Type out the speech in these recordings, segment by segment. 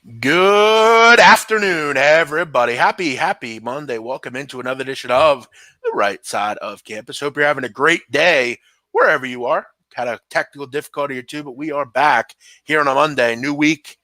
Good afternoon, everybody. Happy Monday. Welcome into another edition of the Right Side of Campus. Hope you're having a great day wherever you are. Had a technical difficulty or two, but we are back here on a Monday. New week.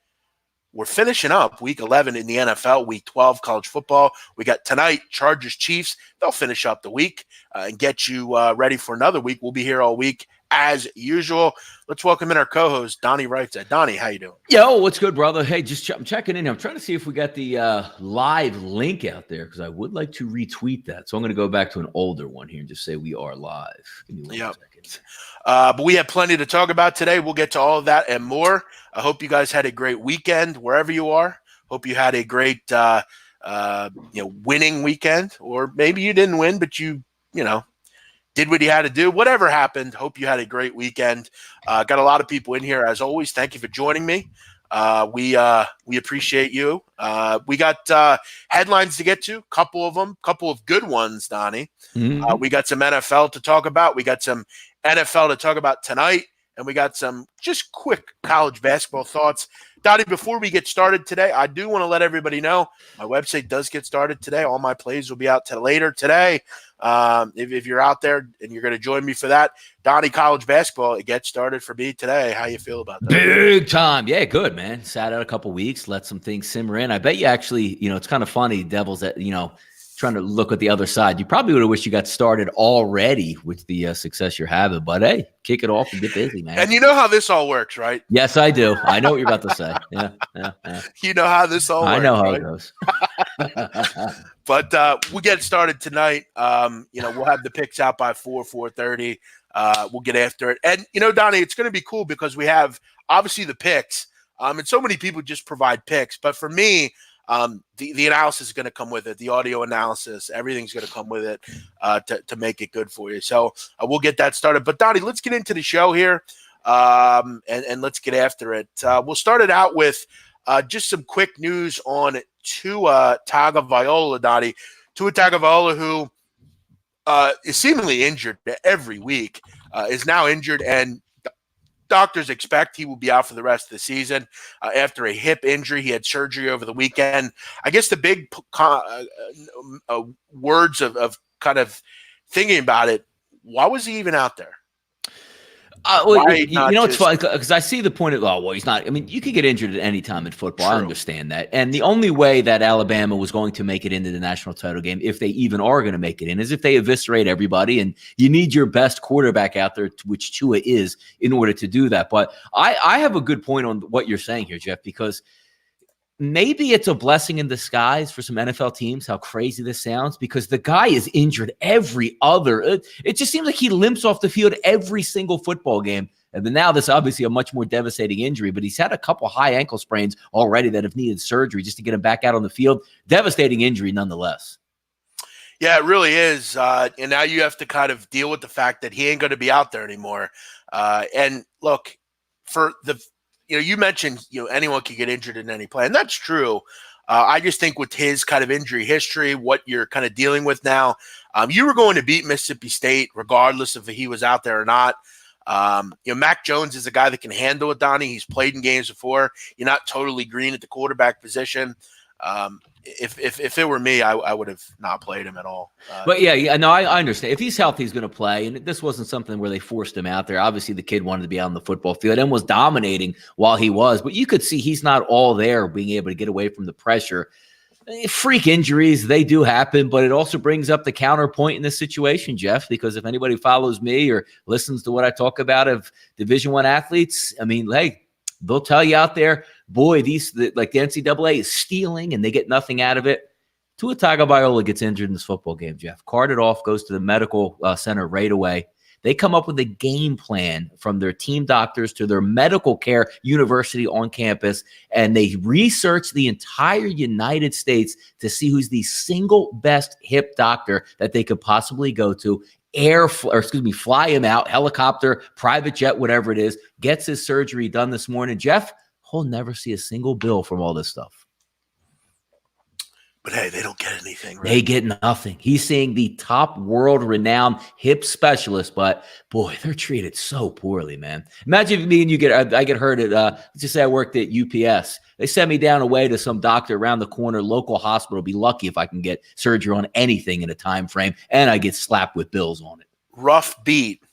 We're finishing up week 11 in the NFL, week 12 college football. We got tonight, Chargers, Chiefs. They'll finish up the week and get you ready for another week. We'll be here all week as usual. Let's welcome in our co-host, Donnie Rightside. Donnie, how you doing? Yo, what's good, brother? Hey, I'm checking in. I'm trying to see if we got the live link out there because I would like to retweet that. So I'm going to go back to an older one here and just say we are live. Give me one second. But we have plenty to talk about today. We'll get to all of that and more. I hope you guys had a great weekend wherever you are. Hope you had a great winning weekend, or maybe you didn't win, but you did what you had to do. Whatever happened, hope you had a great weekend. Got a lot of people in here as always. Thank you for joining me. We appreciate you. We got headlines to get to, couple of good ones, Donnie. Mm-hmm. We got some NFL to talk about. We got some NFL to talk about tonight, and we got some just quick college basketball thoughts. Donnie, before we get started today, I do want to let everybody know my website does get started today. All my plays will be out later today. If you're out there and you're going to join me for that, Donnie College Basketball, it gets started for me today. How you feel about that? Big time. Yeah, good, man. Sat out a couple weeks, let some things simmer in. I bet you actually, it's kind of funny, Devils, that, trying to look at the other side. You probably would have wished you got started already with the success you're having, but hey, kick it off and get busy, man. And you know how this all works, right? Yes, I do. I know what you're about to say. Yeah. You know how this all works. I know how right? it goes. But we'll get started tonight. We'll have the picks out by 4:30. We'll get after it. And, Donnie, it's going to be cool because we have obviously the picks. And so many people just provide picks. But for me, the analysis is going to come with it. The audio analysis, everything's going to come with it to make it good for you. So we'll get that started. But, Donnie, let's get into the show here and let's get after it. We'll start it out with just some quick news on Tua Tagovailoa, Donnie. Tua Tagovailoa, who is seemingly injured every week, is now injured, and doctors expect he will be out for the rest of the season after a hip injury. He had surgery over the weekend. I guess the big words of kind of thinking about it, why was he even out there? It's funny because I see the point of, he's not. I mean, you could get injured at any time in football. True. I understand that. And the only way that Alabama was going to make it into the national title game, if they even are going to make it in, is if they eviscerate everybody. And you need your best quarterback out there, which Tua is, in order to do that. But I have a good point on what you're saying here, Jeff, because maybe it's a blessing in disguise for some NFL teams, how crazy this sounds, because the guy is injured every other. It just seems like he limps off the field every single football game. And then now this is obviously a much more devastating injury, but he's had a couple high ankle sprains already that have needed surgery just to get him back out on the field. Devastating injury nonetheless. Yeah, it really is. And now you have to kind of deal with the fact that he ain't going to be out there anymore. And look, for the you mentioned, anyone can get injured in any play, and that's true. I just think with his kind of injury history, what you're kind of dealing with now, you were going to beat Mississippi State regardless if he was out there or not. Mac Jones is a guy that can handle it, Donnie. He's played in games before. You're not totally green at the quarterback position. If it were me, I would have not played him at all. But I understand. If he's healthy, he's going to play. And this wasn't something where they forced him out there. Obviously, the kid wanted to be out on the football field and was dominating while he was. But you could see he's not all there being able to get away from the pressure. Freak injuries, they do happen. But it also brings up the counterpoint in this situation, Jeff, because if anybody follows me or listens to what I talk about of Division I athletes, I mean, hey, they'll tell you out there, boy, the NCAA is stealing and they get nothing out of it. Tua Tagovailoa gets injured in this football game, Jeff. Carted off, goes to the medical center right away. They come up with a game plan from their team doctors to their medical care university on campus, and they research the entire United States to see who's the single best hip doctor that they could possibly go to. Fly him out, helicopter, private jet, whatever it is, gets his surgery done this morning. Jeff, he'll never see a single bill from all this stuff. But hey, they don't get anything, right? They get nothing. He's seeing the top world-renowned hip specialist, but boy, they're treated so poorly, man. Imagine if me and you I get hurt at, let's just say I worked at UPS. They send me down away to some doctor around the corner, local hospital. Be lucky if I can get surgery on anything in a time frame, and I get slapped with bills on it. Rough beat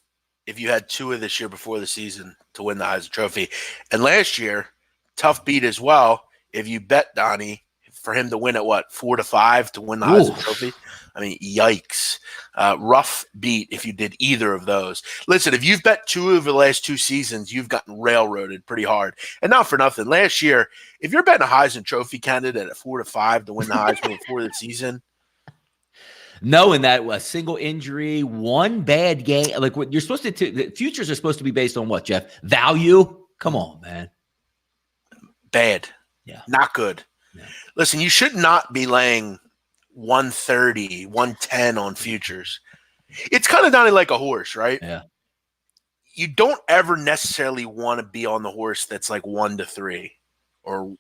if you had Tua this year before the season to win the Heisman Trophy. And last year, tough beat as well if you bet Donnie for him to win at 4-5 to win the Heisman Trophy. I mean, yikes. Rough beat if you did either of those. Listen, if you've bet two of the last 2 seasons, you've gotten railroaded pretty hard. And not for nothing. Last year, if you're betting a Heisman Trophy candidate at 4-5 to win the Heisman before the season, knowing that a single injury, one bad game, like what you're supposed to, the futures are supposed to be based on what, Jeff? Value? Come on, man. Bad. Yeah. Not good. Yeah. Listen, you should not be laying 130, 110 on futures. It's kind of not like a horse, right? Yeah. You don't ever necessarily want to be on the horse that's like 1-3 or,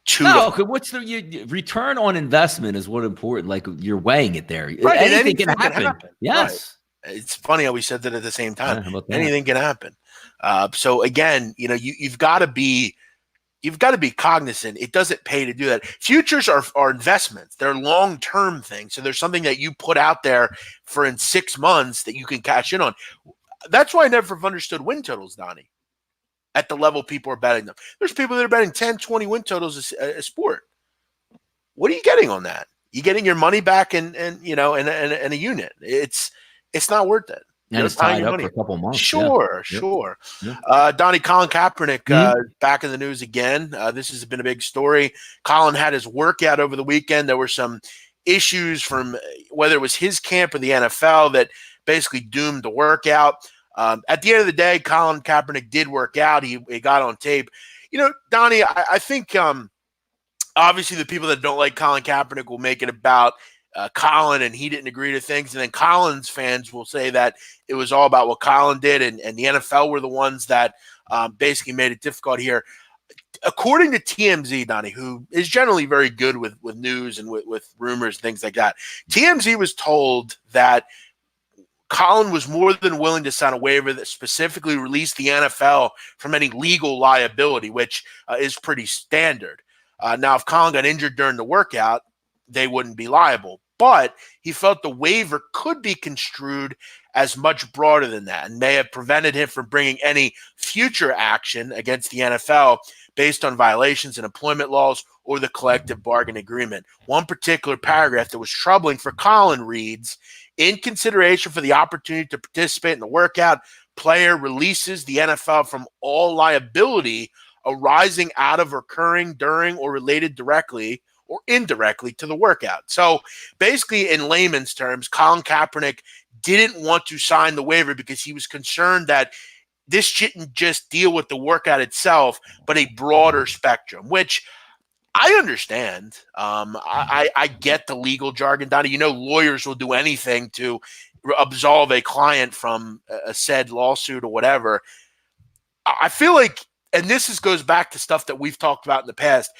2. No, what's the return on investment is what important. Like you're weighing it there. Right, anything can happen. Yes. Right. It's funny how we said that at the same time. Yeah, anything can happen. So again, you've got to be cognizant. It doesn't pay to do that. Futures are investments. They're long-term things. So there's something that you put out there for in 6 months that you can cash in on. That's why I never have understood win totals, Donnie, at the level people are betting them. There's people that are betting 10, 20 win totals a sport. What are you getting on that? You getting your money back in a unit. It's not worth it. And it's tied up for a couple months. Sure. Yeah. Donnie, Colin Kaepernick back in the news again. This has been a big story. Colin had his workout over the weekend. There were some issues from whether it was his camp or the NFL that basically doomed the workout. At the end of the day, Colin Kaepernick did work out. He got on tape. Donnie, I think obviously the people that don't like Colin Kaepernick will make it about Colin and he didn't agree to things. And then Colin's fans will say that it was all about what Colin did and the NFL were the ones that basically made it difficult here. According to TMZ, Donnie, who is generally very good with news and with rumors and things like that, TMZ was told that Colin was more than willing to sign a waiver that specifically released the NFL from any legal liability, which is pretty standard. Now, if Colin got injured during the workout, they wouldn't be liable. But he felt the waiver could be construed as much broader than that and may have prevented him from bringing any future action against the NFL based on violations in employment laws or the collective bargain agreement. One particular paragraph that was troubling for Colin reads, in consideration for the opportunity to participate in the workout, player releases the NFL from all liability arising out of occurring during or related directly or indirectly to the workout. So basically, in layman's terms, Colin Kaepernick didn't want to sign the waiver because he was concerned that this shouldn't just deal with the workout itself, but a broader spectrum, which I understand. I get the legal jargon, Donnie. Lawyers will do anything to absolve a client from a said lawsuit or whatever. I feel like, and this goes back to stuff that we've talked about in the past,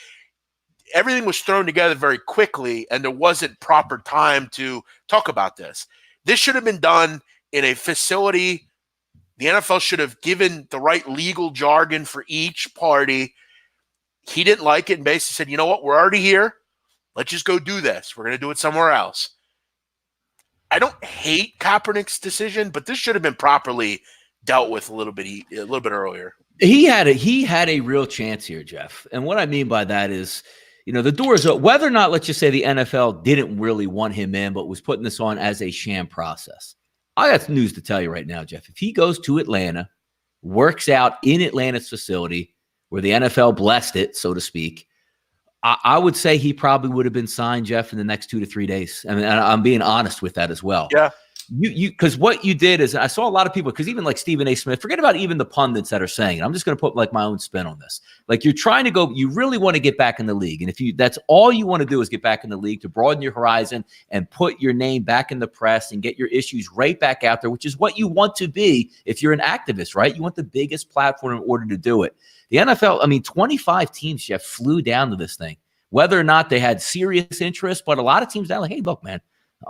everything was thrown together very quickly and there wasn't proper time to talk about this. This should have been done in a facility. The NFL should have given the right legal jargon for each party. He didn't like it and basically said, you know what, we're already here. Let's just go do this. We're going to do it somewhere else. I don't hate Kaepernick's decision, but this should have been properly dealt with a little bit earlier. He had a real chance here, Jeff. And what I mean by that is, the doors are, whether or not, let's just say the NFL didn't really want him in, but was putting this on as a sham process. I got some news to tell you right now, Jeff. If he goes to Atlanta, works out in Atlanta's facility where the NFL blessed it, so to speak, I would say he probably would have been signed, Jeff, in the next 2 to 3 days. I mean, I'm being honest with that as well. Yeah. Because what you did is I saw a lot of people, because even like Stephen A. Smith, forget about even the pundits that are saying it. I'm just going to put like my own spin on this. Like you're trying to go, you really want to get back in the league. And if that's all you want to do is get back in the league to broaden your horizon and put your name back in the press and get your issues right back out there, which is what you want to be if you're an activist, right? You want the biggest platform in order to do it. The NFL, 25 teams, Jeff, flew down to this thing whether or not they had serious interest. But a lot of teams now, like, hey, look, man,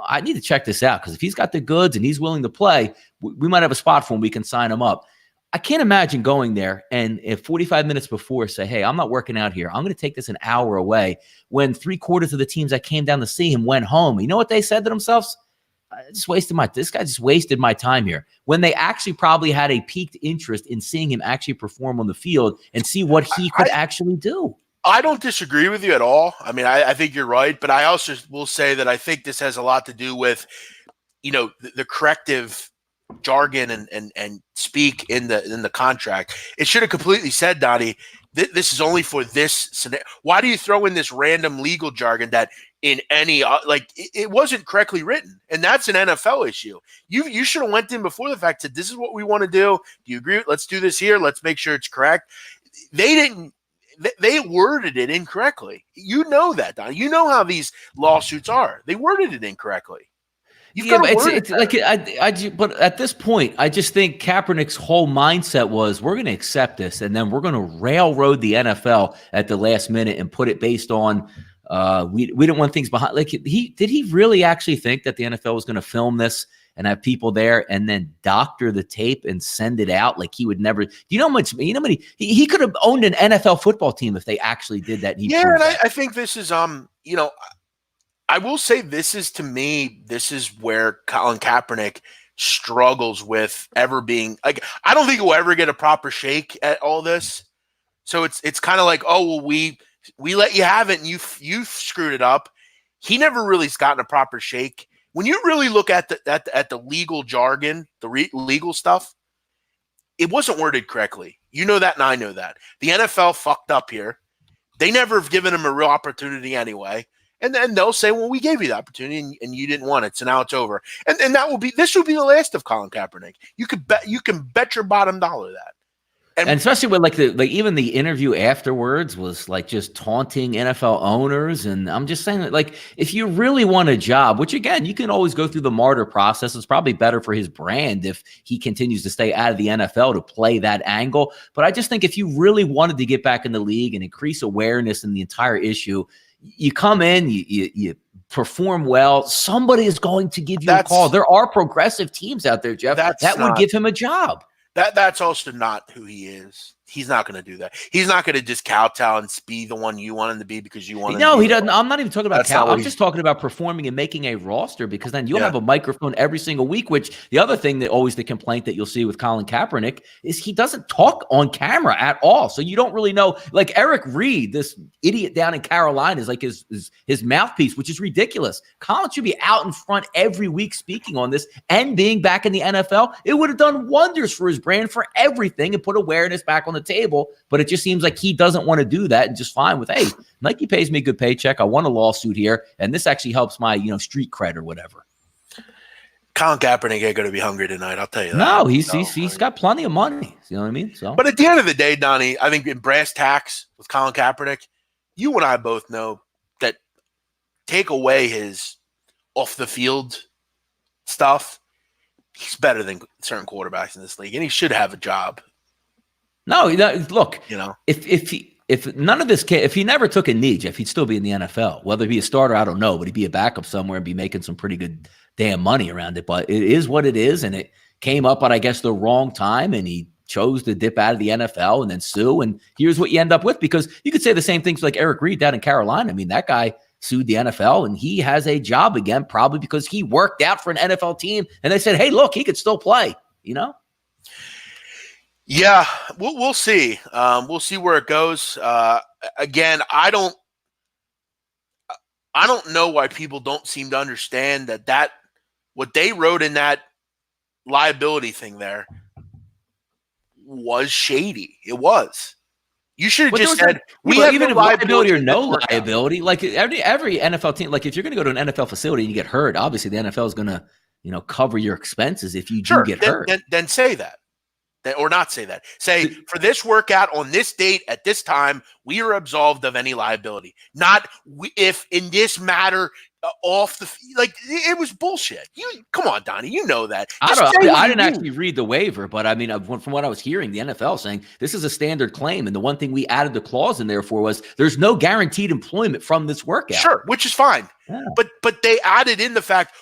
I need to check this out because if he's got the goods and he's willing to play, we might have a spot for him. We can sign him up. I can't imagine going there and if 45 minutes before say, hey, I'm not working out here. I'm going to take this an hour away when 3/4 of the teams that came down to see him went home. You know what they said to themselves? This guy just wasted my time here, when they actually probably had a piqued interest in seeing him actually perform on the field and see what he could actually do. I don't disagree with you at all. I mean, I think you're right, but I also will say that I think this has a lot to do with, the corrective jargon and speak in the contract. It should have completely said, Donnie, this is only for this scenario. Why do you throw in this random legal jargon that in any it wasn't correctly written? And that's an NFL issue. You should have went in before the fact, said, this is what we want to do. Do you agree? Let's do this here. Let's make sure it's correct. They didn't. They worded it incorrectly. You know that, Don. You know how these lawsuits are. They worded it incorrectly. But at this point, I just think Kaepernick's whole mindset was, we're going to accept this, and then we're going to railroad the NFL at the last minute and put it based on we didn't want things behind. Like, did he really actually think that the NFL was going to film this and have people there and then doctor the tape and send it out? Like, he would never. He could have owned an NFL football team if they actually did that. And I think this is I will say this is where Colin Kaepernick struggles with ever being like, I don't think he'll ever get a proper shake at all this. So it's kind of like, oh, well, we let you have it and you screwed it up. He never really has gotten a proper shake. When you really look at the legal jargon, the legal stuff, it wasn't worded correctly. You know that, and I know that. The NFL fucked up here. They never have given him a real opportunity anyway. And then they'll say, well, we gave you the opportunity and you didn't want it, so now it's over. And this will be the last of Colin Kaepernick. You can bet your bottom dollar that. And especially with even the interview afterwards was like just taunting NFL owners. And I'm just saying that, like, if you really want a job, which again, you can always go through the martyr process. It's probably better for his brand if he continues to stay out of the NFL to play that angle. But I just think if you really wanted to get back in the league and increase awareness in the entire issue, you come in, you perform well, somebody is going to give you a call. There are progressive teams out there, Jeff, that would give him a job. That's also not who he is. He's not going to do that. He's not going to just kowtow and be the one you want him to be because you want him to be. No, he doesn't. I'm not even talking about kowtow. I'm just talking about performing and making a roster, because then you'll have a microphone every single week, which the other thing that always the complaint that you'll see with Colin Kaepernick is he doesn't talk on camera at all. So you don't really know. Like Eric Reed, this idiot down in Carolina, is like his mouthpiece, which is ridiculous. Colin should be out in front every week speaking on this and being back in the NFL. It would have done wonders for his brand, for everything, and put awareness back on the table. But it just seems like he doesn't want to do that, and just fine with, hey, Nike pays me a good paycheck. I won a lawsuit here, and this actually helps my street cred or whatever. Colin Kaepernick ain't going to be hungry tonight. I'll tell you that. No, he's got plenty of money. You know what I mean? So, but at the end of the day, Donnie, I think in brass tacks with Colin Kaepernick, you and I both know that take away his off the field stuff, he's better than certain quarterbacks in this league, and he should have a job. No, look, if none of this if he never took a knee, Jeff, he'd still be in the NFL. Whether he'd be a starter, I don't know, but he'd be a backup somewhere and be making some pretty good damn money around it. But it is what it is, and it came up at, I guess, the wrong time, and he chose to dip out of the NFL and then sue, and here's what you end up with. Because you could say the same things like Eric Reed down in Carolina. I mean, that guy sued the NFL, and he has a job again, probably because he worked out for an NFL team, and they said, hey, look, he could still play, Yeah, we'll see. We'll see where it goes. Again, I don't know why people don't seem to understand that what they wrote in that liability thing there was shady. It was. You should have just said we have even no liability or no liability. Like every NFL team, like if you're going to go to an NFL facility and you get hurt, obviously the NFL is going to cover your expenses if you do get hurt. Then say that. Or not say that. Say, for this workout on this date at this time, we are absolved of any liability. Not if in this matter off the like it was bullshit. You come on, Donnie, you know that. I didn't actually read the waiver, but I mean, from what I was hearing, the NFL saying this is a standard claim, and the one thing we added the clause in there for was there's no guaranteed employment from this workout. Sure, which is fine, yeah. but they added in the fact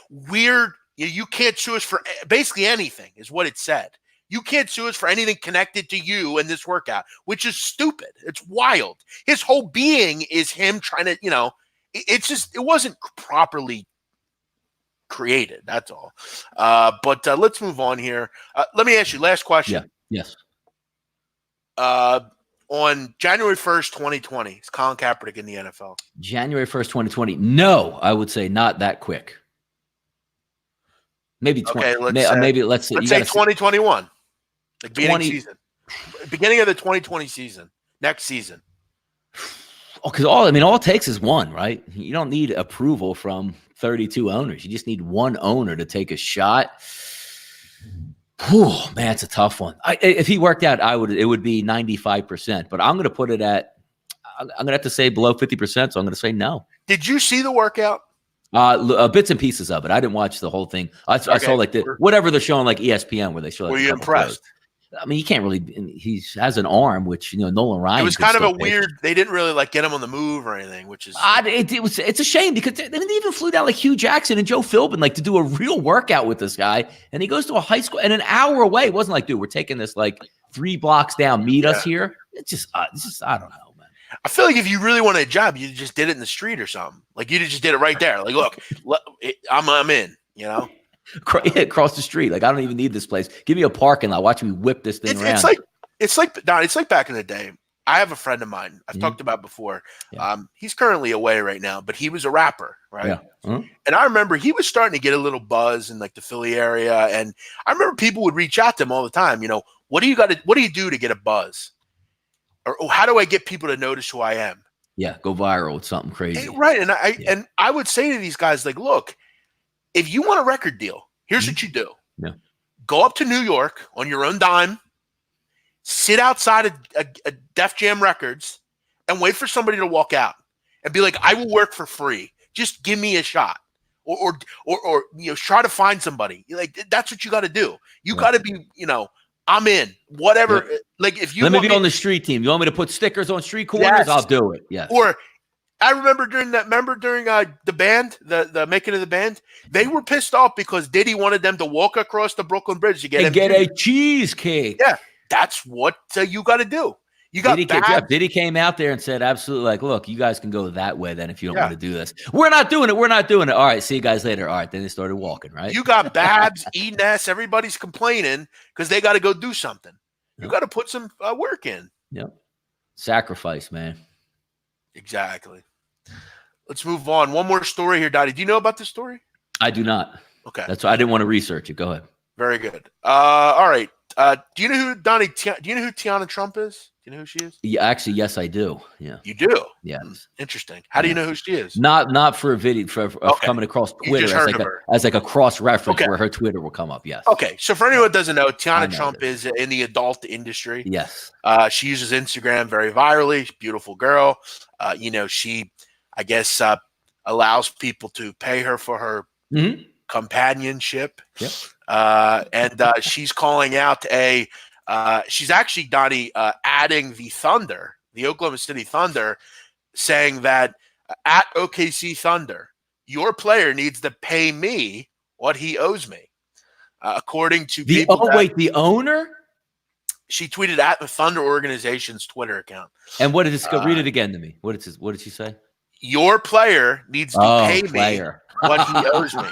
you can't sue us for basically anything is what it said. You can't sue us for anything connected to you in this workout, which is stupid. It's wild. His whole being is him trying to, it's just, it wasn't properly created. That's all. But let's move on here. Let me ask you, last question. Yeah. Yes. On January 1st, 2020, is Colin Kaepernick in the NFL? January 1st, 2020. No, I would say not that quick. Maybe 20. Okay, maybe let's say 2021. Like beginning of the 2020 season, next season. Because all it takes is one, right? You don't need approval from 32 owners. You just need one owner to take a shot. Whew, man, it's a tough one. If he worked out, it would be 95%. But I'm going to put it at, I'm going to have to say below 50%. So I'm going to say no. Did you see the workout? Bits and pieces of it. I didn't watch the whole thing. I saw like whatever they're showing, like ESPN, where they show. Like, were you impressed? I mean, you can't really. He has an arm, which Nolan Ryan. It was kind of a weird. They didn't really get him on the move or anything, which is. It's a shame because they even flew down like Hugh Jackson and Joe Philbin to do a real workout with this guy, and he goes to a high school and an hour away. It wasn't like, dude, we're taking this 3 blocks down. Meet us here. It's just I don't know. I feel like if you really wanted a job, you just did it in the street or something. You just did it right there. Look, I'm in. Across the street. I don't even need this place. Give me a parking lot. Watch me whip this thing around. It's like back in the day. I have a friend of mine I've talked about before. Yeah. He's currently away right now, but he was a rapper, right? Yeah. Mm-hmm. And I remember he was starting to get a little buzz in the Philly area, and I remember people would reach out to him all the time. What do you do to get a buzz? Or how do I get people to notice who I am? Yeah, go viral with something crazy. Right. And I would say to these guys, look, if you want a record deal, here's what you do. Yeah. Go up to New York on your own dime, sit outside a Def Jam Records, and wait for somebody to walk out and be like, I will work for free. Just give me a shot. Or try to find somebody. That's what you got to do. You got to be, I'm in. Whatever. Yeah. If you let me be on the street team. You want me to put stickers on street corners? Yes. I'll do it. Yeah. Or I remember during the band, the making of the band, they were pissed off because Diddy wanted them to walk across the Brooklyn Bridge to get a cheesecake. Yeah, that's what you got to do. You got Diddy came out there and said, absolutely, look, you guys can go that way then if you don't want to do this. We're not doing it. We're not doing it. All right, see you guys later. All right, then they started walking, right? You got Babs, Enes, everybody's complaining because they got to go do something. You got to put some work in. Yep. Sacrifice, man. Exactly. Let's move on. One more story here, Dottie. Do you know about this story? I do not. Okay. That's why I didn't want to research it. Go ahead. Very good. All right. Do you know who Tiana Trump is? Do you know who she is? Yeah, actually, yes, I do. Yeah. You do? Yes. Interesting. How do you know who she is? Not for a video coming across Twitter as a cross reference where her Twitter will come up. Yes. Okay. So for anyone who doesn't know, Tiana Trump is in the adult industry. Yes. She uses Instagram very virally. She's a beautiful girl. She, I guess, allows people to pay her for her companionship. Yep. And she's calling out she's actually, Donnie, adding the Thunder, the Oklahoma City Thunder, saying that at OKC Thunder, your player needs to pay me what he owes me. According to the owner? She tweeted at the Thunder organization's Twitter account. And what did this go? Read it again to me. What did she say? Your player needs to pay me what he owes me.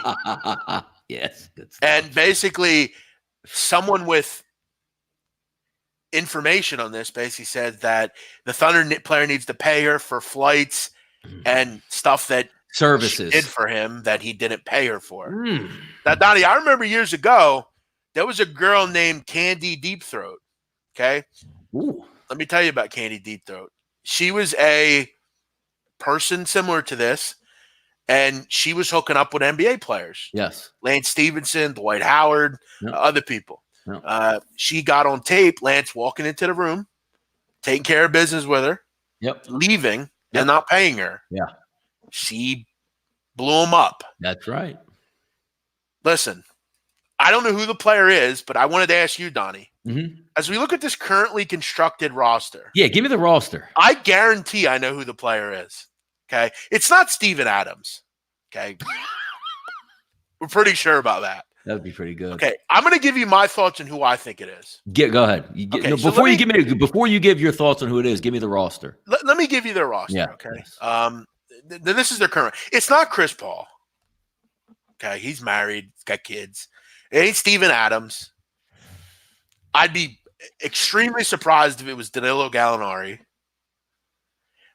Yes. Good stuff. And basically, someone with information on this basically said that the Thunder player needs to pay her for flights and stuff that services she did for him that he didn't pay her for. Now, Donnie, I remember years ago, there was a girl named Candy Deep Throat. Okay. Ooh. Let me tell you about Candy Deep Throat. She was a person similar to this, and she was hooking up with NBA players. Yes. Lance Stevenson, Dwight Howard, other people. Yep. She got on tape, Lance walking into the room, taking care of business with her, Yep. leaving, and not paying her. Yeah. She blew him up. That's right. Listen, I don't know who the player is, but I wanted to ask you, Donnie. Mm-hmm. As we look at this currently constructed roster, Yeah, give me the roster. I guarantee I know who the player is. Okay, it's not Steven Adams. Okay, we're pretty sure about that. That would be pretty good. Okay, I'm going to give you my thoughts on who I think it is. Go ahead. Before you give your thoughts on who it is, give me the roster. Let me give you their roster. Yeah. Okay. Yes. This is their current. It's not Chris Paul. Okay, he's married, he's got kids. It ain't Steven Adams. I'd be extremely surprised if it was Danilo Gallinari.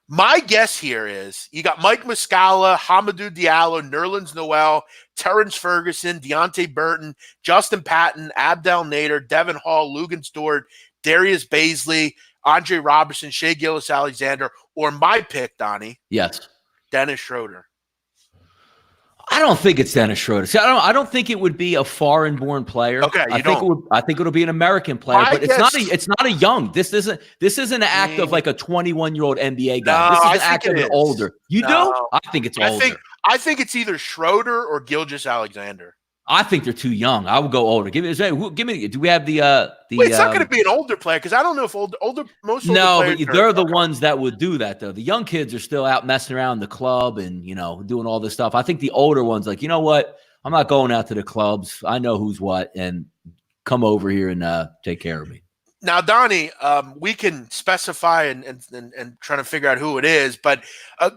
My guess here is you got Mike Muscala, Hamidou Diallo, Nerlens Noel, Terrence Ferguson, Deontay Burton, Justin Patton, Abdel Nader, Devin Hall, Lugan Stewart, Darius Baisley, Andre Robertson, Shea Gilgeous-Alexander, or my pick, Donnie. Yes. Dennis Schroeder. I don't think it's Dennis Schroeder. See, I don't think it would be a foreign-born player. Okay, I think it'll be an American player, but it's not a young. This isn't an act of like a 21-year-old NBA guy. No, this is an act of an older. You do? I think it's older. I think it's either Schroeder or Gilgeous-Alexander. I think they're too young. I would go older. Give me. Do we have the? Wait, it's not going to be an older player because I don't know if most. No, but they're the ones that would do that though. The young kids are still out messing around the club and doing all this stuff. I think the older ones, like, you know what? I'm not going out to the clubs. I know who's what, and come over here and take care of me. Now, Donnie, we can specify and try to figure out who it is. But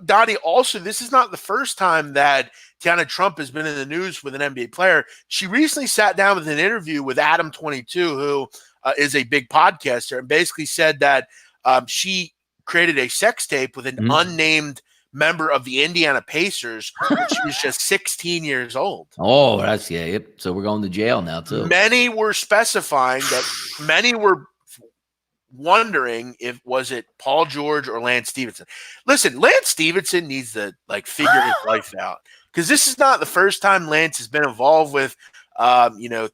Donnie, also, this is not the first time that Tiana Trump has been in the news with an NBA player. She recently sat down with an interview with Adam22, who is a big podcaster, and basically said that she created a sex tape with an unnamed member of the Indiana Pacers when she was just 16 years old. Oh, that's Yep. So we're going to jail now, too. Many were specifying that many were wondering if was it Paul George or Lance Stevenson. Listen, Lance Stevenson needs to figure his life out, because this is not the first time Lance has been involved with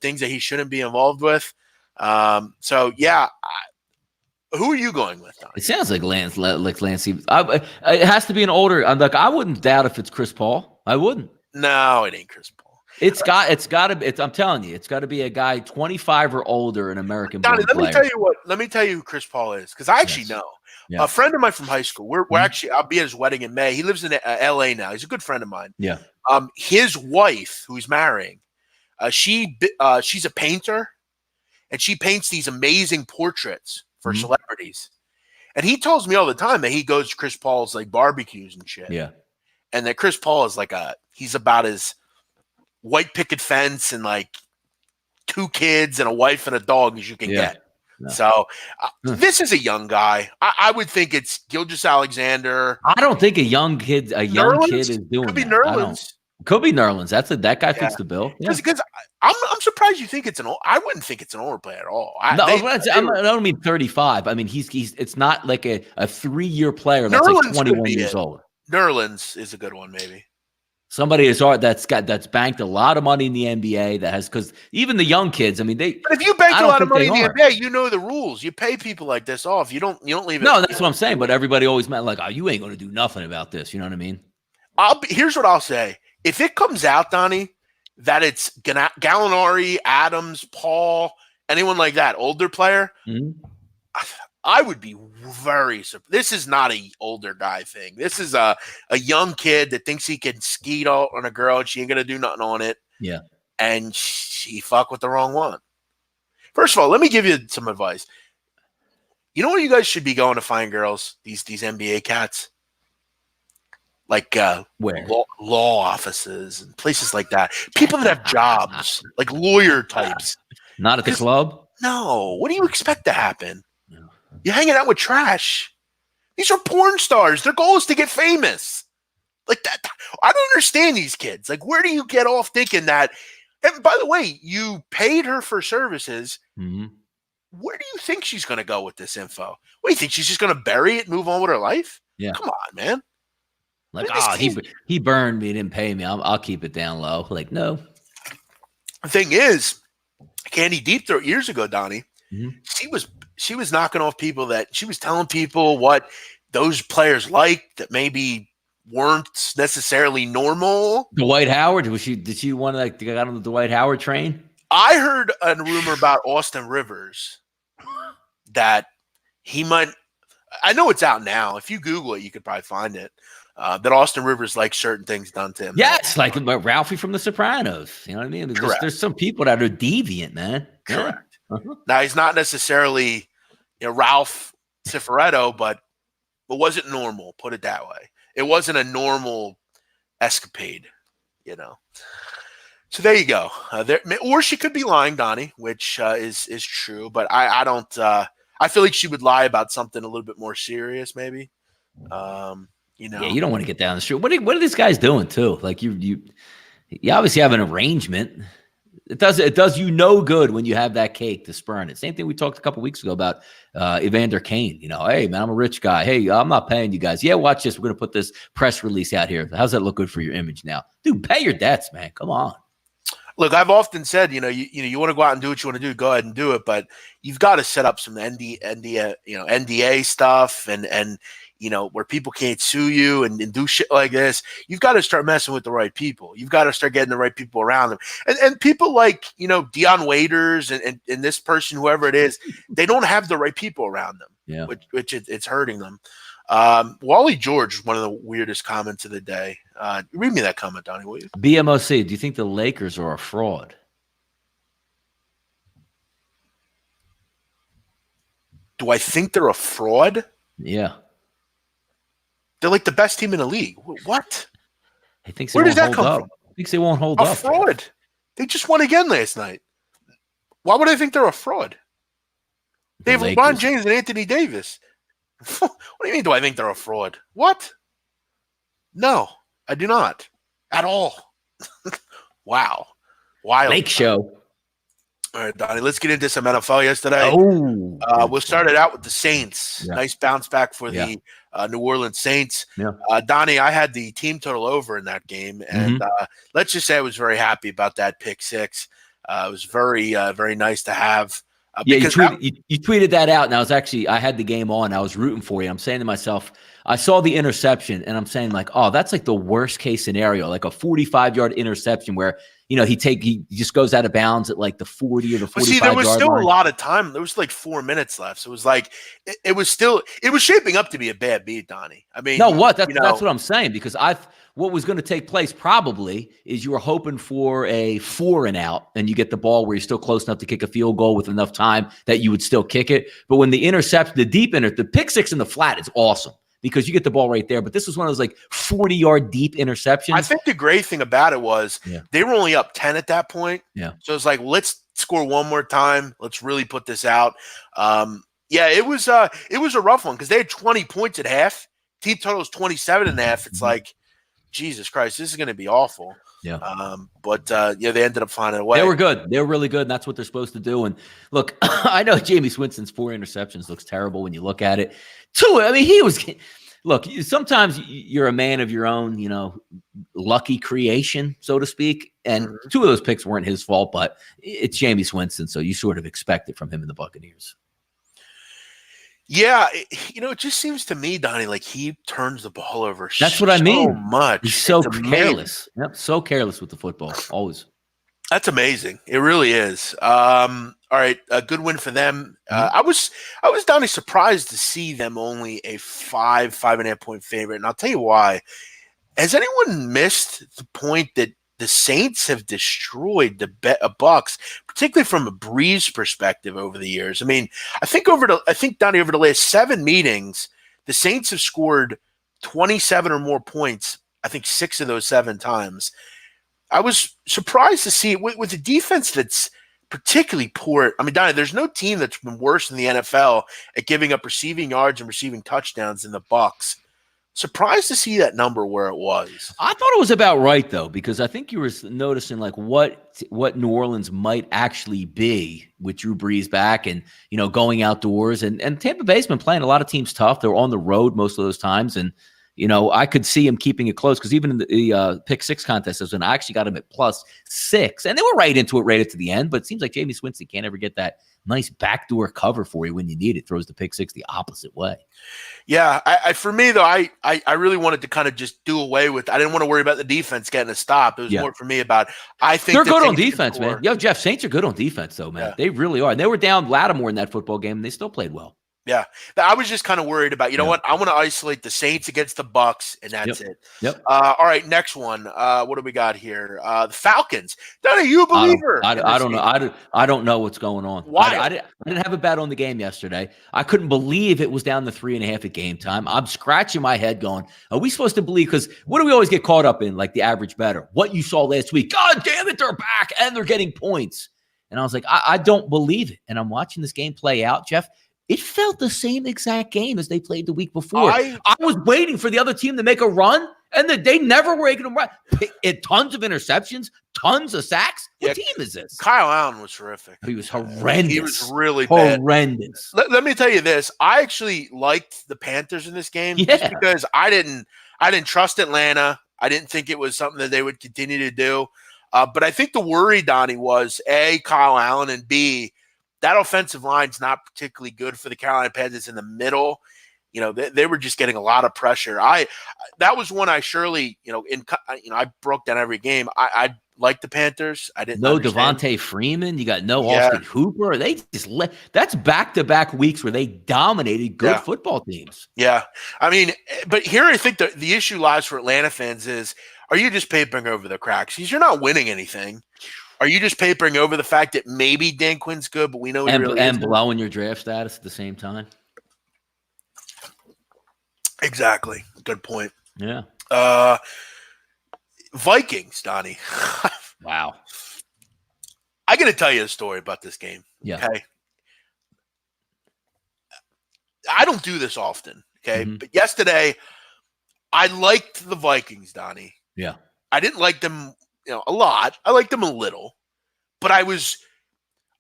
things that he shouldn't be involved with. So yeah, who are you going with, Donnie? It sounds like Lance Stevenson. It has to be an older. I wouldn't doubt if it's Chris Paul. I wouldn't. No, it ain't Chris Paul. It's got to. I'm telling you, it's got to be a guy 25 or older, an American. Donnie, let me tell you who Chris Paul is, because I actually know. Yeah. A friend of mine from high school. We're actually. I'll be at his wedding in May. He lives in L.A. now. He's a good friend of mine. Yeah. His wife, who he's marrying, she's a painter, and she paints these amazing portraits for celebrities. And he tells me all the time that he goes to Chris Paul's barbecues and shit. Yeah. And that Chris Paul is he's about as white picket fence and 2 kids and a wife and a dog as you can get. No. So this is a young guy. I would think it's Gilgeous-Alexander. I don't think a young kid is doing Could be that. Nerlens. Could be Nerlens. That guy fits the bill. Because I'm surprised you think it's an old. I wouldn't think it's an older player at all. I don't mean 35. I mean he's it's not like a 3-year player that's Nerlens 21 years old. Nerlens is a good one, maybe. Somebody that's banked a lot of money in the NBA because even the young kids, I mean, But if you bank a lot of money in the NBA, you know the rules. You pay people like this off. You don't leave it. No, that's what I'm saying. But everybody always meant you ain't going to do nothing about this. You know what I mean? Here's what I'll say. If it comes out, Donnie, that it's Gallinari, Adams, Paul, anyone like that, older player, I would be very surprised. This is not a older guy thing. This is a young kid that thinks he can skeet on a girl and she ain't gonna do nothing on it. Yeah, and she fuck with the wrong one. First of all, let me give you some advice. You know where you guys should be going to find girls? These NBA cats, where law offices and places like that. People that have jobs, like lawyer types. Not at the club. No. What do you expect to happen? You're hanging out with trash. These are porn stars. Their goal is to get famous. Like that. I don't understand these kids. Where do you get off thinking that? And by the way, you paid her for services. Mm-hmm. Where do you think she's going to go with this info? What do you think? She's just going to bury it and move on with her life? Yeah. Come on, man. He burned me, didn't pay me. I'll keep it down low. No. The thing is, Candy Deep Throat years ago, Donnie, she was knocking off people that she was telling people what those players liked that maybe weren't necessarily normal. Dwight Howard, did she want to like get on the Dwight Howard train? I heard a rumor about Austin Rivers that he might. I know it's out now. If you Google it, you could probably find it. That Austin Rivers likes certain things done to him. Yes, like Ralphie from The Sopranos. You know what I mean? There's some people that are deviant, man. Correct. Yeah. Now he's not necessarily, Ralph Cifaretto, but wasn't normal. Put it that way. It wasn't a normal escapade, So there you go. Or she could be lying, Donnie, which is true. But I don't. I feel like she would lie about something a little bit more serious, maybe. Yeah, you don't want to get down the street. What are these guys doing too? Like you obviously have an arrangement. It does you no good when you have that cake to spurn it. Same thing we talked a couple weeks ago about Evander Kane. Hey man, I'm a rich guy. Hey, I'm not paying you guys. Yeah, watch this. We're gonna put this press release out here. How's that look good for your image now, dude? Pay your debts, man. Come on. Look, I've often said, you want to go out and do what you want to do, go ahead and do it, but you've got to set up some NDA stuff and where people can't sue you and do shit like this. You've got to start messing with the right people. You've got to start getting the right people around them. And people like, Dion Waiters and this person, whoever it is, they don't have the right people around them, which it's hurting them. Wally George is one of the weirdest comments of the day. Read me that comment, Donnie, will you? BMOC, do you think the Lakers are a fraud? Do I think they're a fraud? Yeah. They're like the best team in the league. What? He thinks Where does that come from? He thinks they won't hold up. A fraud. They just won again last night. Why would I think they're a fraud? They have LeBron James and Anthony Davis. What do you mean, do I think they're a fraud? What? No, I do not. At all. Wow. Wild. Lake Show. All right, Donnie, let's get into some NFL yesterday. We'll start it out with the Saints. Yeah. Nice bounce back for the New Orleans Saints. Yeah. Donnie, I had the team total over in that game, and let's just say I was very happy about that pick six. It was very, very nice to have. You tweeted that out, and I had the game on. I was rooting for you. I'm saying to myself, I saw the interception, and I'm saying like, oh, that's like the worst case scenario, like a 45-yard interception where he just goes out of bounds at like the 40 or the 45 yard line. See, there was still a lot of time. There was like 4 minutes left. So it was like it was shaping up to be a bad beat, Donnie. I mean, that's what I'm saying, because what was going to take place probably is you were hoping for a 4-and-out, and you get the ball where you're still close enough to kick a field goal with enough time that you would still kick it. But when the pick six in the flat is awesome because you get the ball right there. But this was one of those like 40-yard deep interceptions. I think the great thing about it was they were only up 10 at that point. Yeah. So it's like, let's score one more time. Let's really put this out. It was a rough one because they had 20 points at half. Team total was 27.5. It's like, Jesus Christ, this is going to be awful. Yeah. They ended up finding a way. They were good. They were really good, and that's what they're supposed to do. And look, I know Jameis Winston's 4 interceptions looks terrible when you look at it. 2, I mean, look, sometimes you're a man of your own, lucky creation, so to speak. And 2 of those picks weren't his fault, but it's Jameis Winston, so you sort of expect it from him and the Buccaneers. Yeah, it just seems to me, Donnie, like he turns the ball over. That's what I mean. So much. He's so careless. Yep, so careless with the football, always. That's amazing. It really is. All right, a good win for them. I was Donnie surprised to see them only a 5.5 point favorite, and I'll tell you why. Has anyone missed the point that the Saints have destroyed the Bucs, particularly from a Breeze perspective over the years? I mean, I think Donnie, over the last 7 meetings, the Saints have scored 27 or more points. I think 6 of those 7 times. I was surprised to see with a defense that's particularly poor. I mean, Donnie, there's no team that's been worse in the NFL at giving up receiving yards and receiving touchdowns than the Bucs. Surprised to see that number where it was. I thought it was about right, though, because I think you were noticing like what New Orleans might actually be with Drew Brees back and, going outdoors. And Tampa Bay's been playing a lot of teams tough. They're on the road most of those times. And, I could see him keeping it close because even in the pick six contest, I actually got him at +6, and they were right into it right to the end. But it seems like Jameis Winston can't ever get that nice backdoor cover for you when you need it. Throws the pick six the opposite way. Yeah, for me though, I really wanted to kind of just do away with. I didn't want to worry about the defense getting a stop. It was more for me about. I think they're good on defense, man. Yo, Jeff, Saints are good on defense though, man. Yeah. They really are. And they were down Lattimore in that football game, and they still played well. Yeah, I was just kind of worried about. You know what? I want to isolate the Saints against the Bucks, and that's it. Yep. All right, next one. What do we got here? The Falcons. Donnie, you a believer? I don't know. I don't know what's going on. Why? I didn't have a bet on the game yesterday. I couldn't believe it was down to 3.5 at game time. I'm scratching my head, going, "Are we supposed to believe?" Because what do we always get caught up in? Like the average bettor, what you saw last week. God damn it, they're back and they're getting points. And I was like, I don't believe it. And I'm watching this game play out, Jeff. It felt the same exact game as they played the week before. I was waiting for the other team to make a run, and they never were able to run. Tons of interceptions, tons of sacks. What team is this? Kyle Allen was terrific. He was horrendous. He was really bad. Horrendous. Let me tell you this. I actually liked the Panthers in this game just because I didn't trust Atlanta. I didn't think it was something that they would continue to do. But I think the worry, Donnie, was A, Kyle Allen, and B, that offensive line's not particularly good for the Carolina Panthers in the middle. They were just getting a lot of pressure. That was one I surely, I broke down every game. I like the Panthers. I didn't know Devontae Freeman. You got no Austin Hooper. They just that's back-to-back weeks where they dominated good football teams. Yeah. I mean, but here I think the issue lies for Atlanta fans is, are you just papering over the cracks? Because you're not winning anything. Are you just papering over the fact that maybe Dan Quinn's good, but we know he really and blowing your draft status at the same time? Exactly. Good point. Yeah. Vikings, Donnie. Wow. I got to tell you a story about this game. Yeah. Okay. I don't do this often. Okay. Mm-hmm. But yesterday, I liked the Vikings, Donnie. Yeah. I didn't like them, a lot. I liked them a little, but I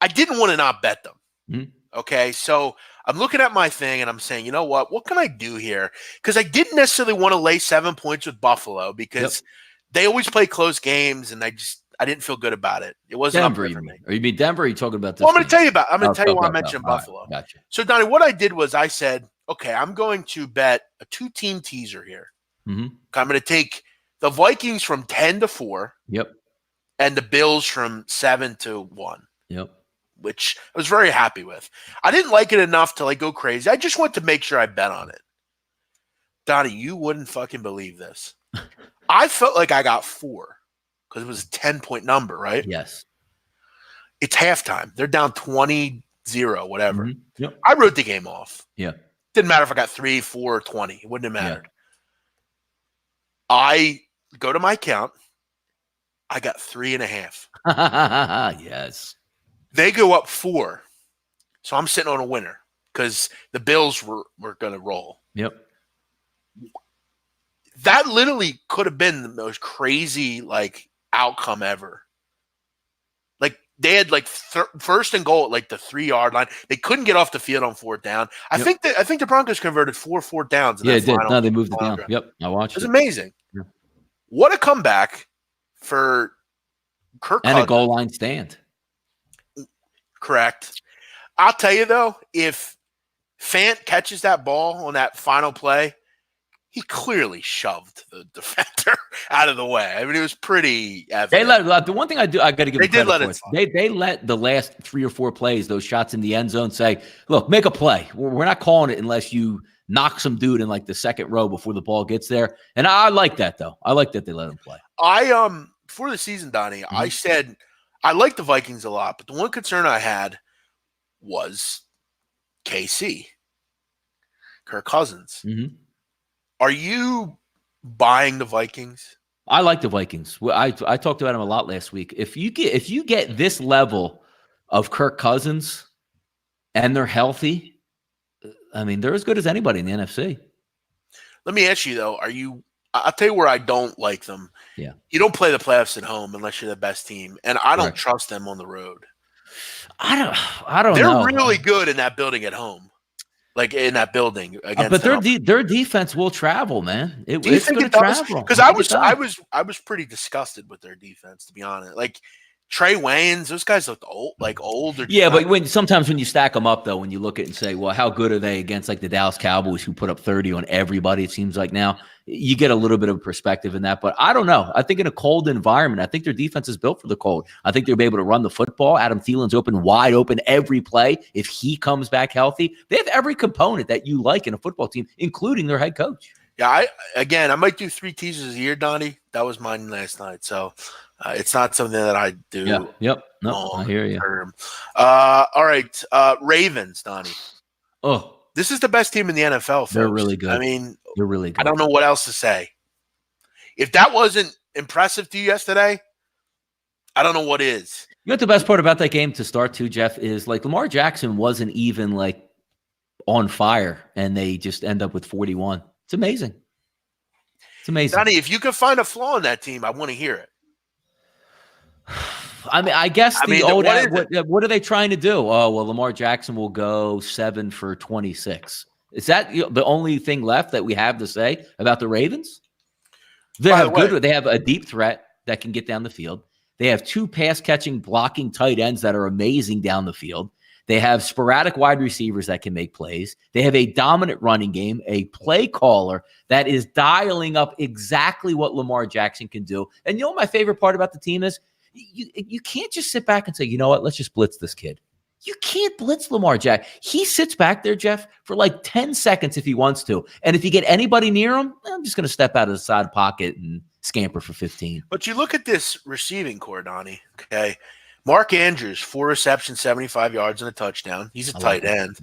didn't want to not bet them. Mm-hmm. Okay. So I'm looking at my thing and I'm saying, you know what can I do here? Because I didn't necessarily want to lay 7 points with Buffalo because they always play close games and I didn't feel good about it. It wasn't Denver, for me. Or you mean Denver? Or are you talking about this? Well, I'm going to tell you why I mentioned Buffalo. Right, gotcha. So Donnie, what I did was I said, okay, I'm going to bet a 2-team teaser here. Mm-hmm. I'm going to take the Vikings from 10-4. Yep. And the Bills from 7-1. Yep. Which I was very happy with. I didn't like it enough to go crazy. I just wanted to make sure I bet on it. Donnie, you wouldn't fucking believe this. I felt like I got 4 because it was a 10-point number, right? Yes. It's halftime. They're down 20-0, whatever. Mm-hmm. Yep. I wrote the game off. Yeah. Didn't matter if I got 3, 4, or 20. It wouldn't have mattered. Yeah. I go to my account. I got 3.5. Yes. They go up 4. So I'm sitting on a winner because the Bills were going to roll. Yep. That literally could have been the most crazy outcome ever. They had first and goal at the 3-yard line. They couldn't get off the field on 4th down. I think the Broncos converted 4 4th downs. Yeah, it did. No, they moved it down. Yep, I watched it. It was amazing. Yeah. What a comeback for Kirk Cousins. And a goal line stand. Correct. I'll tell you, though, if Fant catches that ball on that final play, he clearly shoved the defender out of the way. I mean, it was pretty evident. They let the one thing I got to give. They did let it. They let the last 3 or 4 plays, those shots in the end zone, say, "Look, make a play. We're not calling it unless you knock some dude in the second row before the ball gets there." And I like that, though. I like that they let him play. Before the season, Donnie, I said I like the Vikings a lot, but the one concern I had was KC, Kirk Cousins. Mm-hmm. Are you buying the Vikings? I like the Vikings. I talked about them a lot last week. If you get this level of Kirk Cousins and they're healthy, I mean, they're as good as anybody in the NFC. Let me ask you though, I'll tell you where I don't like them. Yeah. You don't play the playoffs at home unless you're the best team, and I don't trust them on the road. I don't They're know. really good in that building at home. like in that building against. But their defense will travel, man. Do you It's think going it to does? travel. Because I was pretty disgusted with their defense, to be honest. Like Trey Waynes, those guys looked old. Yeah, but sometimes when you stack them up, though, when you look at it and say, well, how good are they against like the Dallas Cowboys who put up 30 on everybody, it seems like now, you get a little bit of perspective in that. But I don't know. I think in a cold environment, I think their defense is built for the cold. I think they'll be able to run the football. Adam Thielen's wide open every play. If he comes back healthy, they have every component that you like in a football team, including their head coach. Yeah, I might do 3 teasers a year, Donnie. That was mine last night. So it's not something that I do. Yeah. Yep. No, I hear you. All right. Ravens, Donnie. Oh, this is the best team in the NFL, folks. They're really good. I mean, they're really good. I don't know what else to say. If that wasn't impressive to you yesterday, I don't know what is. You know what the best part about that game to start to, Jeff, is like Lamar Jackson wasn't even like on fire, and they just end up with 41. It's amazing. It's amazing. Donnie, if you could find a flaw in that team, I want to hear it. I mean, I guess what are they trying to do? Oh, well, Lamar Jackson will go 7 for 26. Is that the only thing left that we have to say about the Ravens? They have a deep threat that can get down the field. They have 2 pass-catching, blocking tight ends that are amazing down the field. They have sporadic wide receivers that can make plays. They have a dominant running game, a play caller that is dialing up exactly what Lamar Jackson can do. And you know what my favorite part about the team is? You can't just sit back and say, you know what, let's just blitz this kid. You can't blitz Lamar Jackson. He sits back there, Jeff, for like 10 seconds if he wants to. And if you get anybody near him, I'm just going to step out of the side pocket and scamper for 15. But you look at this receiving core, Donnie, okay? Mark Andrews, 4 receptions, 75 yards, and a touchdown. He's a tight end.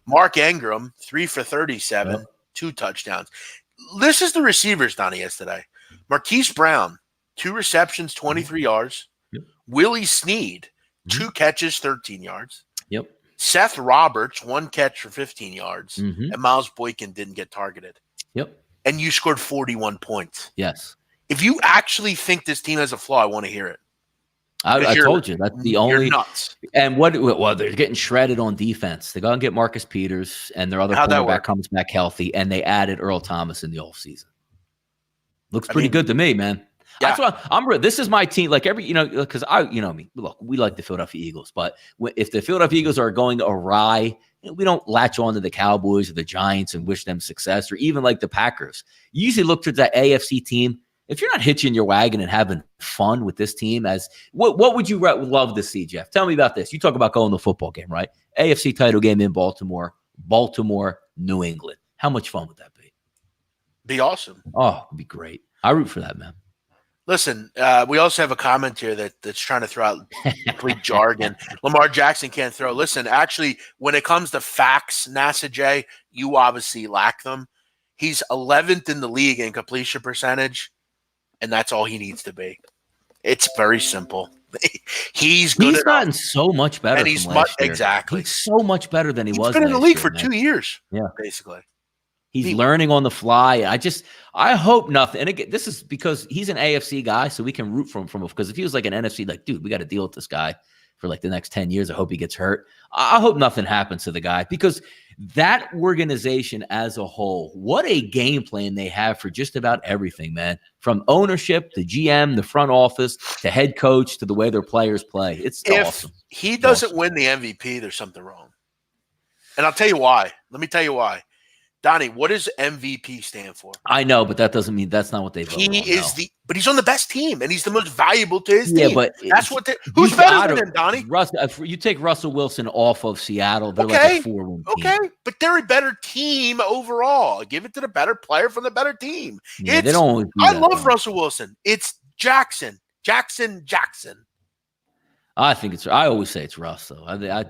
Mark Ingram, 3 for 37, 2 touchdowns. This is the receivers, Donnie, yesterday. Marquise Brown, 2 receptions, 23 yards. Yep. Willie Snead, 2 catches, 13 yards. Yep. Seth Roberts, 1 catch for 15 yards. Mm-hmm. And Miles Boykin didn't get targeted. Yep. And you scored 41 points. Yes. If you actually think this team has a flaw, I want to hear it. I told you that's the only. You're nuts. And they're getting shredded on defense. They go and get Marcus Peters, and their other cornerback comes back healthy, and they added Earl Thomas in the offseason. Looks pretty good to me, man. Yeah. That's what I'm. This is my team. Like because me. Look, we like the Philadelphia Eagles, but if the Philadelphia Eagles are going awry, we don't latch on to the Cowboys or the Giants and wish them success, or even like the Packers. You usually look towards that AFC team. If you're not hitching your wagon and having fun with this team, what would you love to see, Jeff? Tell me about this. You talk about going to a football game, right? AFC title game in Baltimore, New England. How much fun would that be? Be awesome. Oh, it'd be great. I root for that, man. Listen, we also have a comment here that's trying to throw out complete jargon. Lamar Jackson can't throw. Listen, actually, when it comes to facts, NASA J, you obviously lack them. He's 11th in the league in completion percentage. And that's all he needs to be. It's very simple. He's gotten so much better. And he's much exactly. He's so much better than he was. He's been in the league for 2 years. Yeah, basically. He's learning on the fly. I hope nothing. And again, this is because he's an AFC guy, so we can root for him because if he was like an NFC, like, dude, we got to deal with this guy for like the next 10 years. I hope he gets hurt. I hope nothing happens to the guy because that organization as a whole, what a game plan they have for just about everything, man. From ownership, the GM, the front office, to head coach, to the way their players play. It's awesome. If he doesn't win the MVP, there's something wrong. And I'll tell you why. Let me tell you why. Donnie, what does MVP stand for? I know, but that doesn't mean that's not what they vote on. But he's on the best team, and he's the most valuable to his team. But that's who's better than him, Donnie? You take Russell Wilson off of Seattle, they're like a 4-win team. Okay, but they're a better team overall. Give it to the better player from the better team. Yeah, they don't I love Russell Wilson. It's Jackson. I always say it's Russ, though. I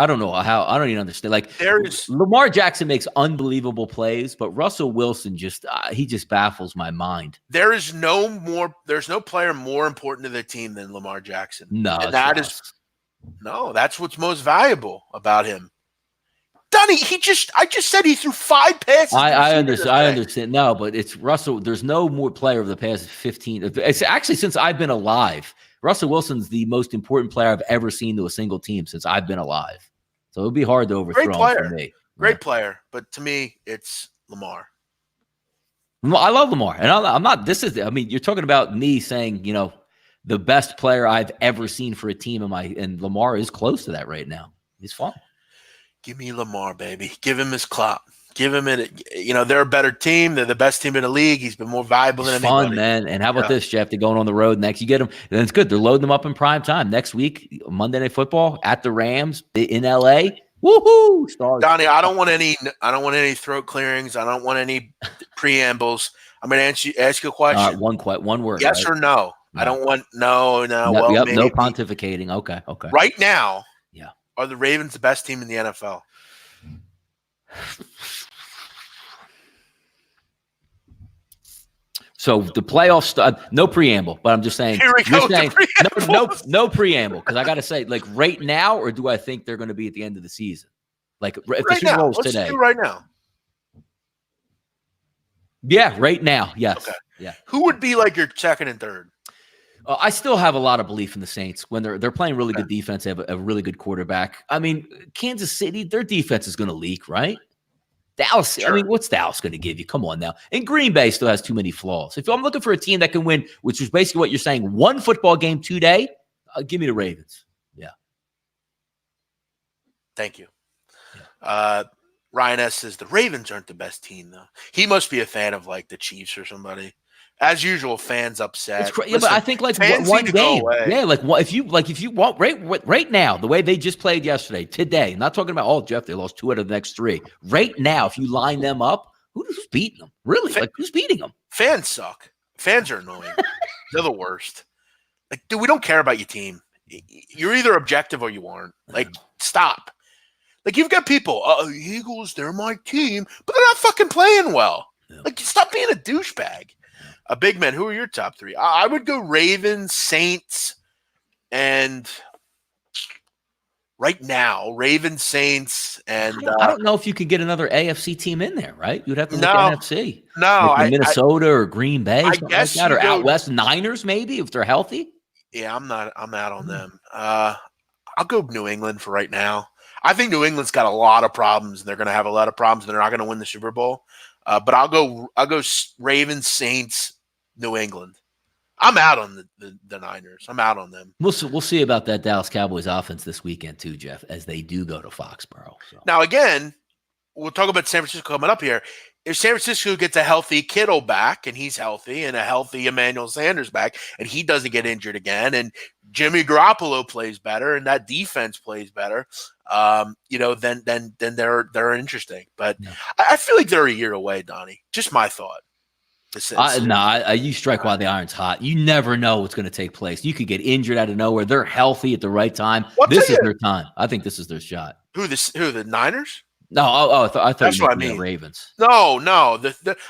don't know how. I don't even understand. Like, Lamar Jackson makes unbelievable plays, but Russell Wilson he just baffles my mind. There's no player more important to the team than Lamar Jackson. No, and that's what's most valuable about him. Donnie, I just said he threw 5 passes. I understand. No, but it's Russell. There's no more player of the past 15. It's actually since I've been alive. Russell Wilson's the most important player I've ever seen to a single team since I've been alive. So it would be hard to overthrow him for me. Great player, but to me, it's Lamar. I love Lamar, and I'm not. I mean, you're talking about me saying, the best player I've ever seen for a team and Lamar is close to that right now. He's fun. Give me Lamar, baby. Give him his clout. Give him it. They're a better team. They're the best team in the league. He's been more valuable than anybody. Fun, man. And how about this, Jeff? They're going on the road next. You get them, and it's good. They're loading them up in prime time next week, Monday Night Football at the Rams in LA. Woohoo! Stars. Donnie, I don't want any throat clearings. I don't want any preambles. I'm going to ask you a question. One word. Yes or no? I don't want no. Well, yep, no pontificating. Okay. Right now, yeah. Are the Ravens the best team in the NFL? So the playoffs, no preamble, but I'm just saying. Here we go. No preamble, because I got to say, like right now, or do I think they're going to be at the end of the season? Like if the Super Bowl was today. Let's do right now. Yeah, right now. Yes. Okay. Yeah. Who would be like your second and third? I still have a lot of belief in the Saints when they're playing really good defense. They have a really good quarterback. I mean, Kansas City, their defense is going to leak, right? Dallas, sure. I mean, what's Dallas going to give you? Come on now. And Green Bay still has too many flaws. If I'm looking for a team that can win, which is basically what you're saying, one football game today, give me the Ravens. Yeah. Thank you. Yeah. Ryan S. says the Ravens aren't the best team, though. He must be a fan of like the Chiefs or somebody. As usual, fans upset. Listen, but I think like one game. Yeah, if you want right now, the way they just played yesterday, today. I'm not talking about Jeff. They lost 2 out of the next 3. Right now, if you line them up, who's beating them? Really? Who's beating them? Fans suck. Fans are annoying. They're the worst. Like, dude, we don't care about your team. You're either objective or you aren't. Like, stop. Like, you've got people. Eagles, they're my team, but they're not fucking playing well. Yeah. Like, stop being a douchebag. A big man. Who are your top 3? I would go Ravens, Saints, and right now, Ravens, Saints, and I don't know if you could get another AFC team in there, right? You'd have to look at NFC. No, like Minnesota or Green Bay, I guess like that, or out west Niners, maybe if they're healthy. Yeah, I'm out on them. I'll go New England for right now. I think New England's got a lot of problems, and they're going to have a lot of problems, and they're not going to win the Super Bowl. But I'll go Ravens, Saints, New England. I'm out on the Niners. I'm out on them. We'll see about that Dallas Cowboys offense this weekend too, Jeff, as they do go to Foxborough. So. Now, again, we'll talk about San Francisco coming up here. If San Francisco gets a healthy Kittle back, and he's healthy, and a healthy Emmanuel Sanders back, and he doesn't get injured again, and Jimmy Garoppolo plays better, and that defense plays better, then they're interesting. But yeah. I feel like they're a year away, Donnie. Just my thought. You strike while the iron's hot. You never know what's going to take place. You could get injured out of nowhere. They're healthy at the right time. This is their time. I think this is their shot. Who the Niners? No, I thought that's you what I mean. The Ravens. No.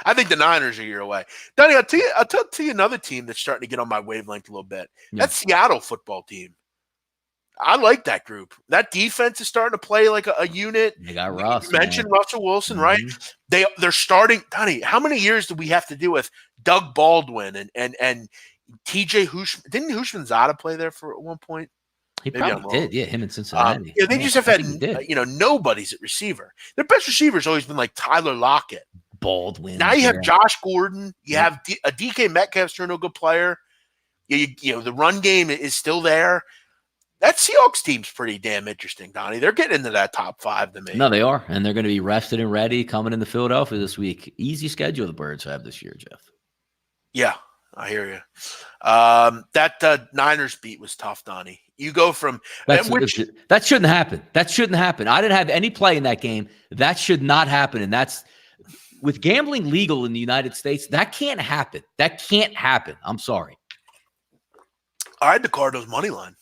I think the Niners are a year away. Donnie, I'll tell you another team that's starting to get on my wavelength a little bit. Yeah. That Seattle football team. I like that group. That defense is starting to play like a unit. They got Russ. You mentioned Russell Wilson, right? They're starting. Donnie, how many years do we have to deal with Doug Baldwin and TJ Hushman? Didn't Hushmanzada play there for at one point? He probably did. Yeah, him in Cincinnati. They just have had nobody's at receiver. Their best receiver's always been like Tyler Lockett. Baldwin. Now you have Josh Gordon. You have a DK Metcalf's turned a good player. The run game is still there. That Seahawks team's pretty damn interesting, Donnie. They're getting into that top 5 to me. No, they are. And they're going to be rested and ready coming into Philadelphia this week. Easy schedule the Birds have this year, Jeff. Yeah, I hear you. That Niners beat was tough, Donnie. You go from that shouldn't happen. That shouldn't happen. I didn't have any play in that game. That should not happen. And that's with gambling legal in the United States. That can't happen. That can't happen. I'm sorry. I had the Cardinals money line.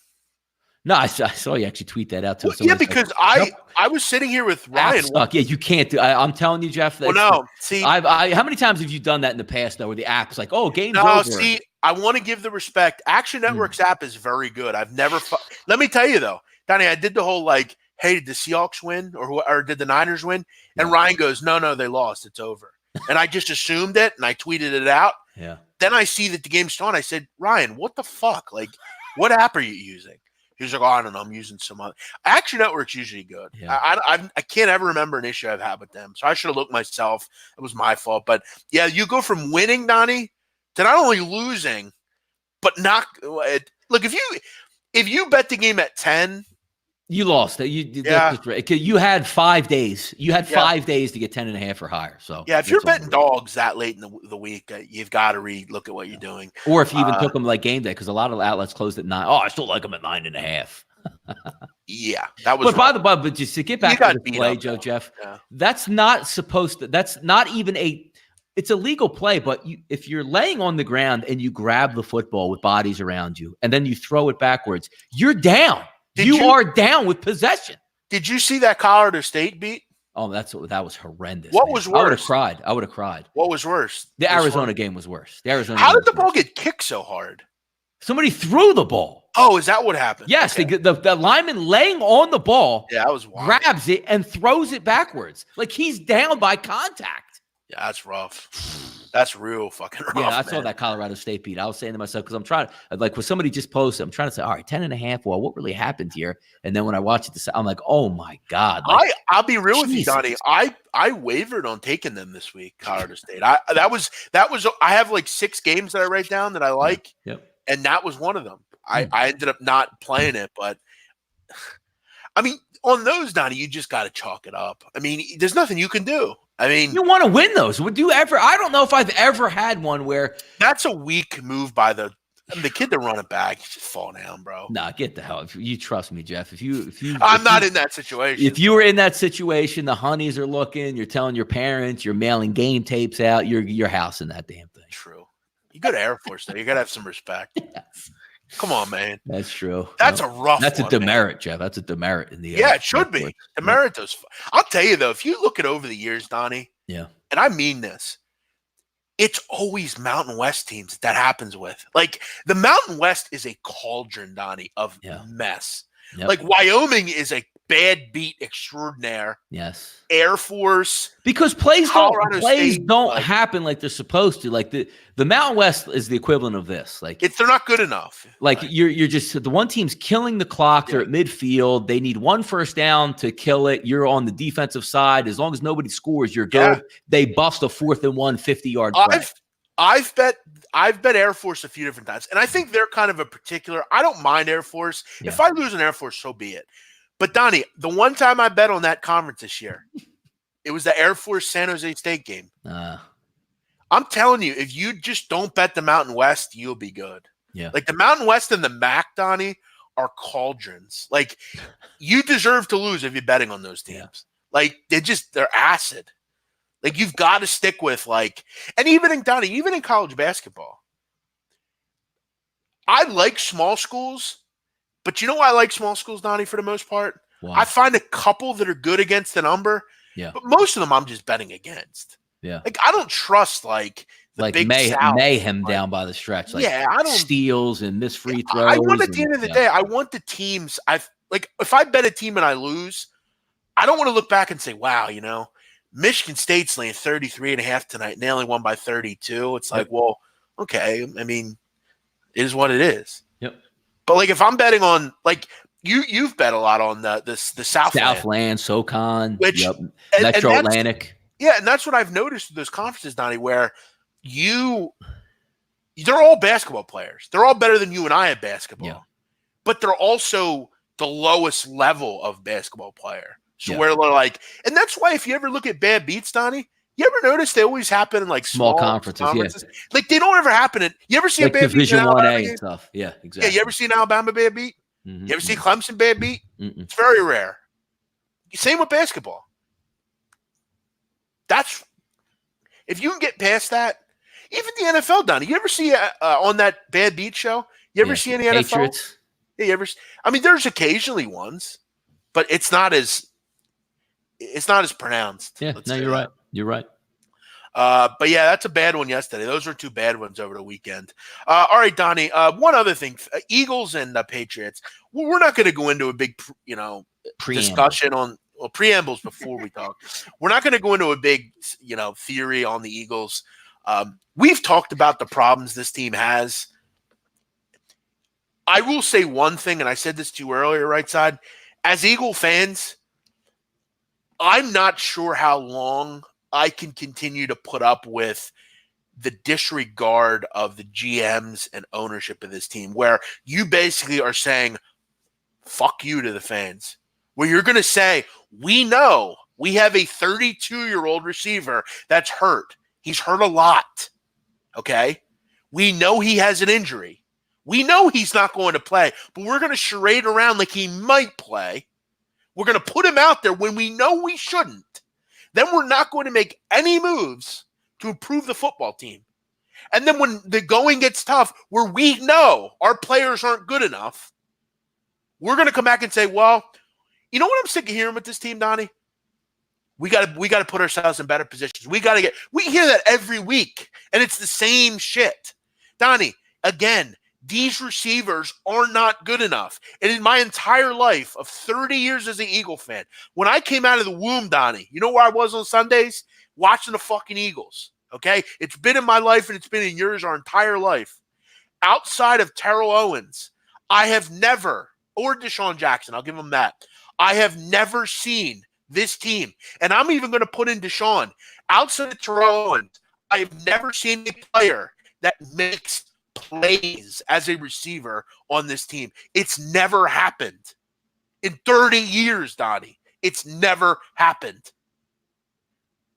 No, I saw you actually tweet that out to yeah, because I was sitting here with Ryan. Yeah, you can't do. I'm telling you, Jeff. Well, no, see, how many times have you done that in the past though, where the app's like, "Oh, game's over." No, see, I want to give the respect. Action Network's app is very good. I've never. Let me tell you though, Donnie, I did the whole like, "Hey, did the Seahawks win or did the Niners win?" And Ryan goes, "No, they lost. It's over." And I just assumed it, and I tweeted it out. Yeah. Then I see that the game's on. I said, "Ryan, what the fuck? Like, what app are you using?" He was like, "Oh, I don't know, I'm using some other." Action Network's usually good. Yeah. I can't ever remember an issue I've had with them, so I should have looked myself. It was my fault, but yeah, you go from winning, Donnie, to not only losing, but not. Look, if you bet the game at 10. You lost it. You had 5 days. You had 5 days to get 10.5 or higher. So yeah, if you're betting dogs that late in the week, you've got to look at what you're doing. Or if you even took them like game day, because a lot of outlets closed at 9. Oh, I still like them at 9.5. Yeah, that was. But just to get back to the play, Jeff, that's not supposed to. That's not even It's a legal play, but if you're laying on the ground and you grab the football with bodies around you, and then you throw it backwards, you're down. You are down with possession. Did you see that Colorado State beat? Oh, that was horrendous. What was worse? I would have cried. What was worse? The Arizona game was worse. How did the ball get kicked so hard? Somebody threw the ball. Oh, is that what happened? Yes, okay. the lineman laying on the ball that was wild. Grabs it and throws it backwards. Like he's down by contact. Yeah, that's rough. That's real fucking rough. Yeah, I saw that Colorado State beat. I was saying to myself, because I'm trying to, like, when somebody just posted, I'm trying to say, all right, 10.5. Well, what really happened here? And then when I watch it, I'm like, oh my God. Like, I'll be real with you, Donnie. I wavered on taking them this week, Colorado State. I have like 6 games that I write down that I like. Yep. And that was one of them. I ended up not playing it, but I mean, on those, Donnie, you just got to chalk it up. I mean, there's nothing you can do. I mean, you want to win those. Would you ever? I don't know if I've ever had one where that's a weak move by the kid to run it back. You just fall down, bro. Nah, get the hell. If you trust me, Jeff. I'm not in that situation. If you were in that situation, the honeys are looking. You're telling your parents. You're mailing game tapes out. You're housing that damn thing. True. You go to Air Force though. You gotta have some respect. Yes. Come on, man. That's true. That's a rough. That's one, a demerit, man. Jeff. That's a demerit in the. Yeah, it should be demerit. Those. I'll tell you though, if you look at over the years, Donnie. Yeah. And I mean this. It's always Mountain West teams that happens with. Like the Mountain West is a cauldron, Donnie, of mess. Yep. Like Wyoming is a bad beat extraordinaire. Yes. Air Force. Because plays don't happen like they're supposed to. Like the Mountain West is the equivalent of this. Like they're not good enough. Like you're just the one team's killing the clock. They're at midfield. They need one first down to kill it. You're on the defensive side. As long as nobody scores, you're good. Yeah. They bust a 4th and 1 50-yard play. I've bet Air Force a few different times, and I think they're kind of a particular. I don't mind Air Force. Yeah. If I lose an Air Force, so be it. But Donnie, the one time I bet on that conference this year, it was the Air Force San Jose State game. I'm telling you, if you just don't bet the Mountain West, you'll be good. Yeah, like the Mountain West and the MAC, Donnie, are cauldrons. Like you deserve to lose if you're betting on those teams. Yeah. Like they're acid. Like you've got to stick with and even in college basketball, I like small schools, but you know why I like small schools, Donnie, for the most part? Wow. I find a couple that are good against the number, but most of them I'm just betting against. Yeah, like I don't trust the big mayhem down by the stretch. Like I don't steals and missed free throws. I want at the end of the day, I want the teams. If I bet a team and I lose, I don't want to look back and say, wow, Michigan State's laying 33.5 tonight, and they only won by 32. It's like, well, okay. I mean, it is what it is. Yep. But if I'm betting on you've bet a lot on the Southland, SoCon, which Metro Atlantic. Yeah, and that's what I've noticed with those conferences, Donnie, where they're all basketball players. They're all better than you and I at basketball, but they're also the lowest level of basketball player. So where they're and that's why if you ever look at bad beats, Donnie, you ever notice they always happen in small conferences? Yeah. They don't ever happen in. You ever see a bad Division beat? Division 1A and stuff. Yeah, exactly. Yeah, you ever see an Alabama bad beat? Mm-hmm. You ever see Clemson bad beat? Mm-mm. It's very rare. Same with basketball. That's if you can get past that. Even the NFL, Donnie. You ever see on that bad beat show? You ever see any Patriots? NFL? Yeah, you ever? I mean, there's occasionally ones, but it's not as pronounced. Yeah, no, you're right. You're right. But yeah, that's a bad one yesterday. Those were 2 bad ones over the weekend. All right, Donnie. One other thing: Eagles and Patriots. We're not going to go into a big, discussion on preambles before we talk. We're not going to go into a big, theory on the Eagles. We've talked about the problems this team has. I will say one thing, and I said this to you earlier, Rightside. As Eagle fans, I'm not sure how long I can continue to put up with the disregard of the GMs and ownership of this team, where you basically are saying, fuck you to the fans, where you're going to say, we know we have a 32-year-old receiver that's hurt. He's hurt a lot. Okay. We know he has an injury. We know he's not going to play, but we're going to charade around like he might play. We're going to put him out there when we know we shouldn't. Then we're not going to make any moves to improve the football team. And then when the going gets tough, where we know our players aren't good enough, we're going to come back and say, well, you know what I'm sick of hearing with this team, Donnie? We got to put ourselves in better positions. We hear that every week, and it's the same shit. Donnie, again, these receivers are not good enough. And in my entire life of 30 years as an Eagle fan, when I came out of the womb, Donnie, you know where I was on Sundays? Watching the fucking Eagles, okay? It's been in my life, and it's been in yours our entire life. Outside of Terrell Owens, I have never, or Deshaun Jackson, I'll give him that, I have never seen this team, and I'm even going to put in Deshaun, outside of Terrell Owens, I have never seen a player that makes plays as a receiver on this team. It's never happened. In 30 years, Donnie, it's never happened.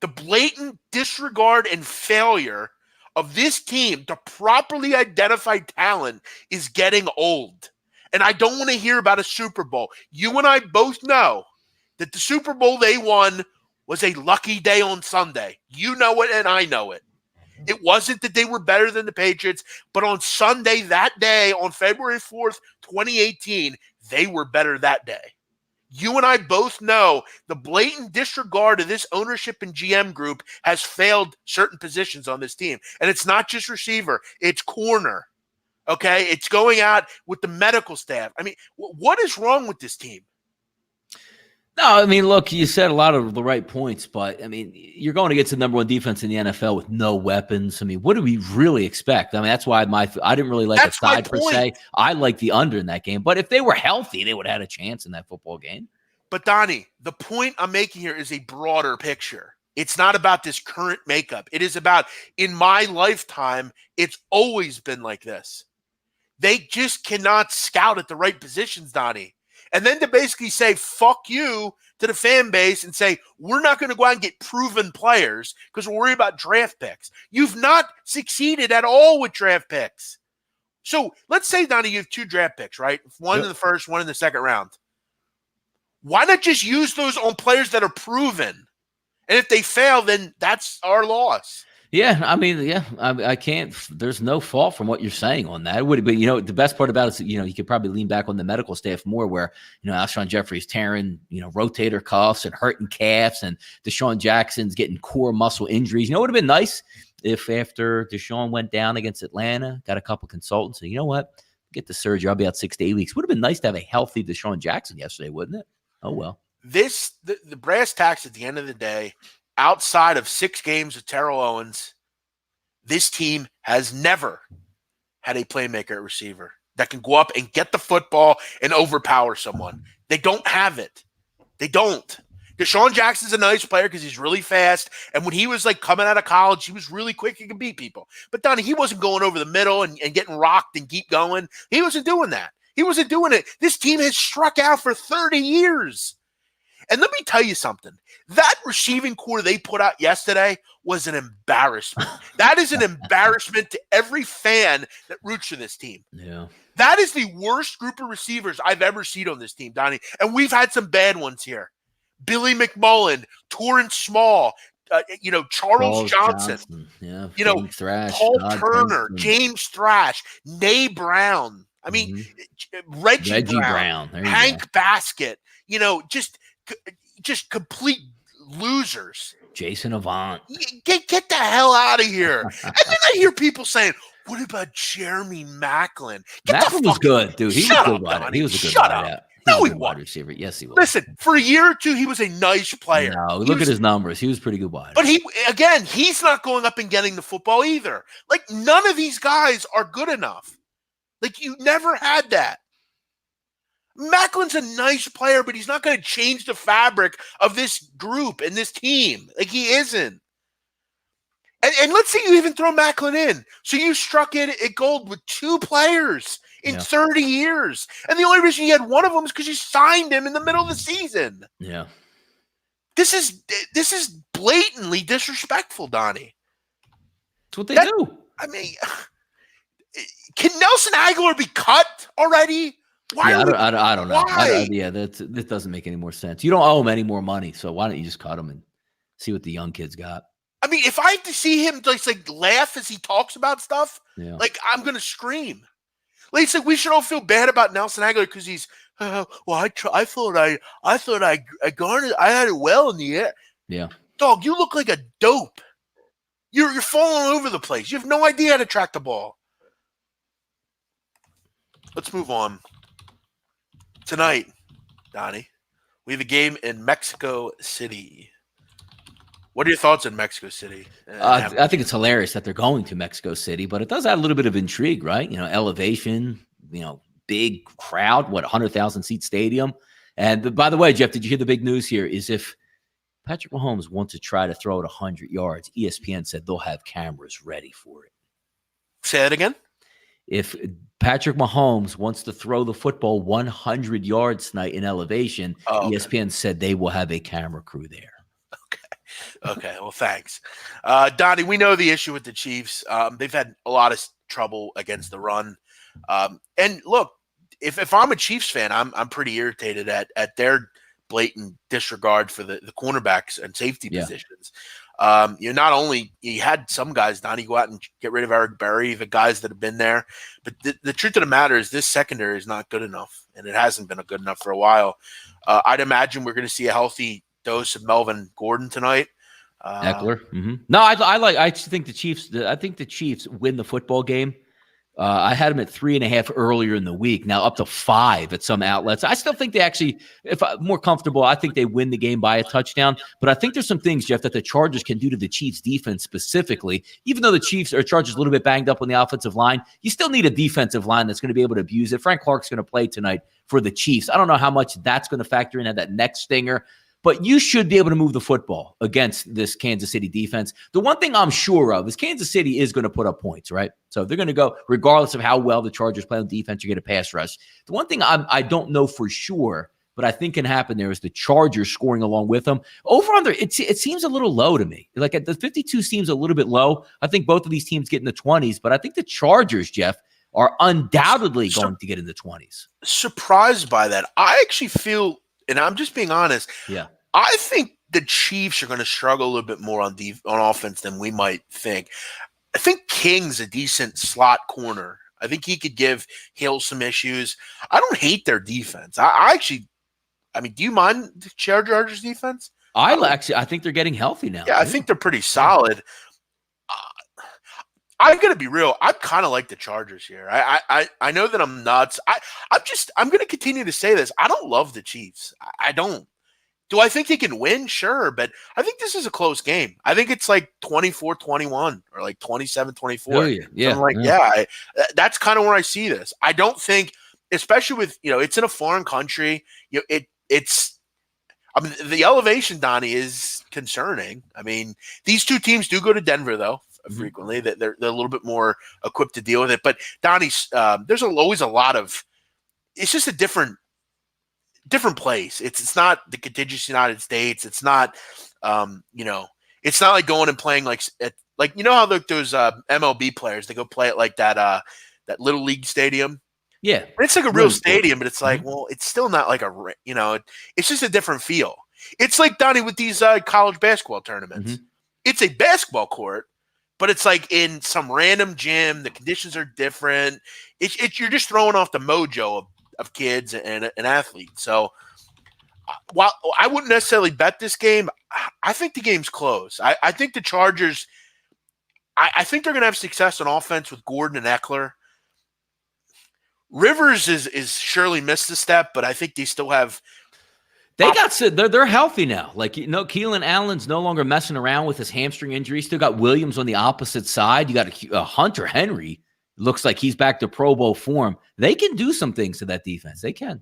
The blatant disregard and failure of this team to properly identify talent is getting old. And I don't want to hear about a Super Bowl. You and I both know that the Super Bowl they won was a lucky day on Sunday. You know it, and I know it. It wasn't that they were better than the Patriots, but on Sunday, that day, on February 4th, 2018, they were better that day. You and I both know the blatant disregard of this ownership and GM group has failed certain positions on this team. And it's not just receiver, it's corner. Okay? It's going out with the medical staff. I mean, what is wrong with this team? No, I mean, look, you said a lot of the right points, but I mean, you're going against the number one defense in the NFL with no weapons. I mean, what do we really expect? I mean, that's why I didn't really like the side per se. I like the under in that game, but if they were healthy, they would have had a chance in that football game. But Donnie, the point I'm making here is a broader picture. It's not about this current makeup. It is about, in my lifetime, it's always been like this. They just cannot scout at the right positions, Donnie. And then to basically say, fuck you to the fan base and say, we're not going to go out and get proven players because we're worried about draft picks. You've not succeeded at all with draft picks. So let's say, Donnie, you have 2 draft picks, right? One in the first, one in the second round. Why not just use those on players that are proven? And if they fail, then that's our loss. Yeah, I mean, yeah, I can't. There's no fault from what you're saying on that. It would, but the best part about it is, you could probably lean back on the medical staff more, where Alshon Jeffrey's tearing, rotator cuffs and hurting calves, and Deshaun Jackson's getting core muscle injuries. It would have been nice if after Deshaun went down against Atlanta, got a couple consultants, and you know what, get the surgery. I'll be out 6 to 8 weeks. Would have been nice to have a healthy Deshaun Jackson yesterday, wouldn't it? Oh well. The brass tacks at the end of the day. Outside of 6 games of Terrell Owens, this team has never had a playmaker at receiver that can go up and get the football and overpower someone. They don't have it. They don't. Deshaun Jackson's a nice player because he's really fast. And when he was coming out of college, he was really quick. He could beat people. But Donnie, he wasn't going over the middle and getting rocked and keep going. He wasn't doing that. He wasn't doing it. This team has struck out for 30 years. And let me tell you something. That receiving core they put out yesterday was an embarrassment. That is an embarrassment to every fan that roots for this team. Yeah. That is the worst group of receivers I've ever seen on this team, Donnie. And we've had some bad ones here. Billy McMullen, Torrance Small, Charles Johnson. Yeah, Thrash, Paul Turner, James Thrash, Nay Brown. I mean, Reggie Brown. Hank Baskett. Just complete losers. Jason Avant. Get the hell out of here. And then I hear people saying, what about Jeremy Maclin? Maclin was good, dude. He was a good wide. He was a good wide. No, he wasn't. Receiver. Yes, he was. Listen, for a year or two, he was a nice player. No, look at his numbers. He was pretty good wide. But he's not going up and getting the football either. None of these guys are good enough. Like, you never had that. Macklin's a nice player, but he's not going to change the fabric of this group and this team. Like, he isn't. And let's say you even throw Macklin in. So you struck it at gold with 2 players in 30 years. And the only reason you had one of them is because you signed him in the middle of the season. Yeah. This is blatantly disrespectful, Donnie. That's what they do. I mean, can Nelson Aguilar be cut already? Why? I don't know. Why? This doesn't make any more sense. You don't owe him any more money, so why don't you just cut him and see what the young kids got? I mean, if I have to see him like laugh as he talks about stuff, like, I'm gonna scream. Like, it's like we should all feel bad about Nelson Aguilar because he's well. I thought I garnered. I had it well in the air. Yeah, dog, you look like a dope. You're falling over the place. You have no idea how to track the ball. Let's move on. Tonight, Donnie, we have a game in Mexico City. What are your thoughts on Mexico City? I think it's hilarious that they're going to Mexico City, but it does add a little bit of intrigue, right? Elevation, big crowd, 100,000 seat stadium. And by the way, Jeff, did you hear the big news here? Is if Patrick Mahomes wants to try to throw it 100 yards, ESPN said they'll have cameras ready for it. Say that again? If Patrick Mahomes wants to throw the football 100 yards tonight in elevation, ESPN said they will have a camera crew there. Okay, well, thanks. Donnie, we know the issue with the Chiefs. They've had a lot of trouble against the run. And look, if I'm a Chiefs fan, I'm pretty irritated at their blatant disregard for the cornerbacks and safety positions. Not only you had some guys, Donnie, go out and get rid of Eric Berry, the guys that have been there, but the truth of the matter is this secondary is not good enough, and it hasn't been good enough for a while. I'd imagine we're going to see a healthy dose of Melvin Gordon tonight. Eckler. Mm-hmm. No, I think the Chiefs. I think the Chiefs win the football game. I had them at 3.5 earlier in the week. Now up to 5 at some outlets. I still think they actually, if I'm more comfortable, I think they win the game by a touchdown. But I think there's some things, Jeff, that the Chargers can do to the Chiefs defense specifically. Even though the Chargers a little bit banged up on the offensive line, you still need a defensive line that's going to be able to abuse it. Frank Clark's going to play tonight for the Chiefs. I don't know how much that's going to factor in at that next stinger. But you should be able to move the football against this Kansas City defense. The one thing I'm sure of is Kansas City is going to put up points, right? So they're going to go, regardless of how well the Chargers play on defense, you get a pass rush. The one thing I don't know for sure, but I think can happen there is the Chargers scoring along with them. Over under, it seems a little low to me. Like the 52 seems a little bit low. I think both of these teams get in the 20s, but I think the Chargers, Jeff, are undoubtedly going to get in the 20s. Surprised by that. I actually feel, and I'm just being honest. Yeah. I think the Chiefs are going to struggle a little bit more on offense than we might think. I think King's a decent slot corner. I think he could give Hill some issues. I don't hate their defense. I mean, do you mind the Chargers defense? I think they're getting healthy now. Yeah, I think they're pretty solid. I'm going to be real. I kind of like the Chargers here. I know that I'm nuts. I'm going to continue to say this. I don't love the Chiefs. I don't. Do I think they can win? Sure, but I think this is a close game. I think it's like 24-21 or like 27-24. Yeah. That's kind of where I see this. I don't think, especially with, it's in a foreign country, it's I mean, the elevation, Donnie, is concerning. I mean, these two teams do go to Denver, though, frequently. They're a little bit more equipped to deal with it. But, Donnie, there's always a lot of – it's just a different place. It's not the contiguous United States. It's not, it's not like going and playing like how those MLB players, they go play at like that little league stadium. Yeah. It's like a real stadium, but it's like, well, it's still not like it's just a different feel. It's like, Donnie, with these college basketball tournaments. It's a basketball court, but it's like in some random gym. The conditions are different. You're just throwing off the mojo of kids and athletes. So while I wouldn't necessarily bet this game, I think the game's close. I think the Chargers, I think they're going to have success on offense with Gordon and Eckler. Rivers is surely missed a step, but I think they still have. They're healthy now. Like, Keelan Allen's no longer messing around with his hamstring injury. Still got Williams on the opposite side. You got Hunter Henry. Looks like he's back to Pro Bowl form. They can do some things to that defense. They can.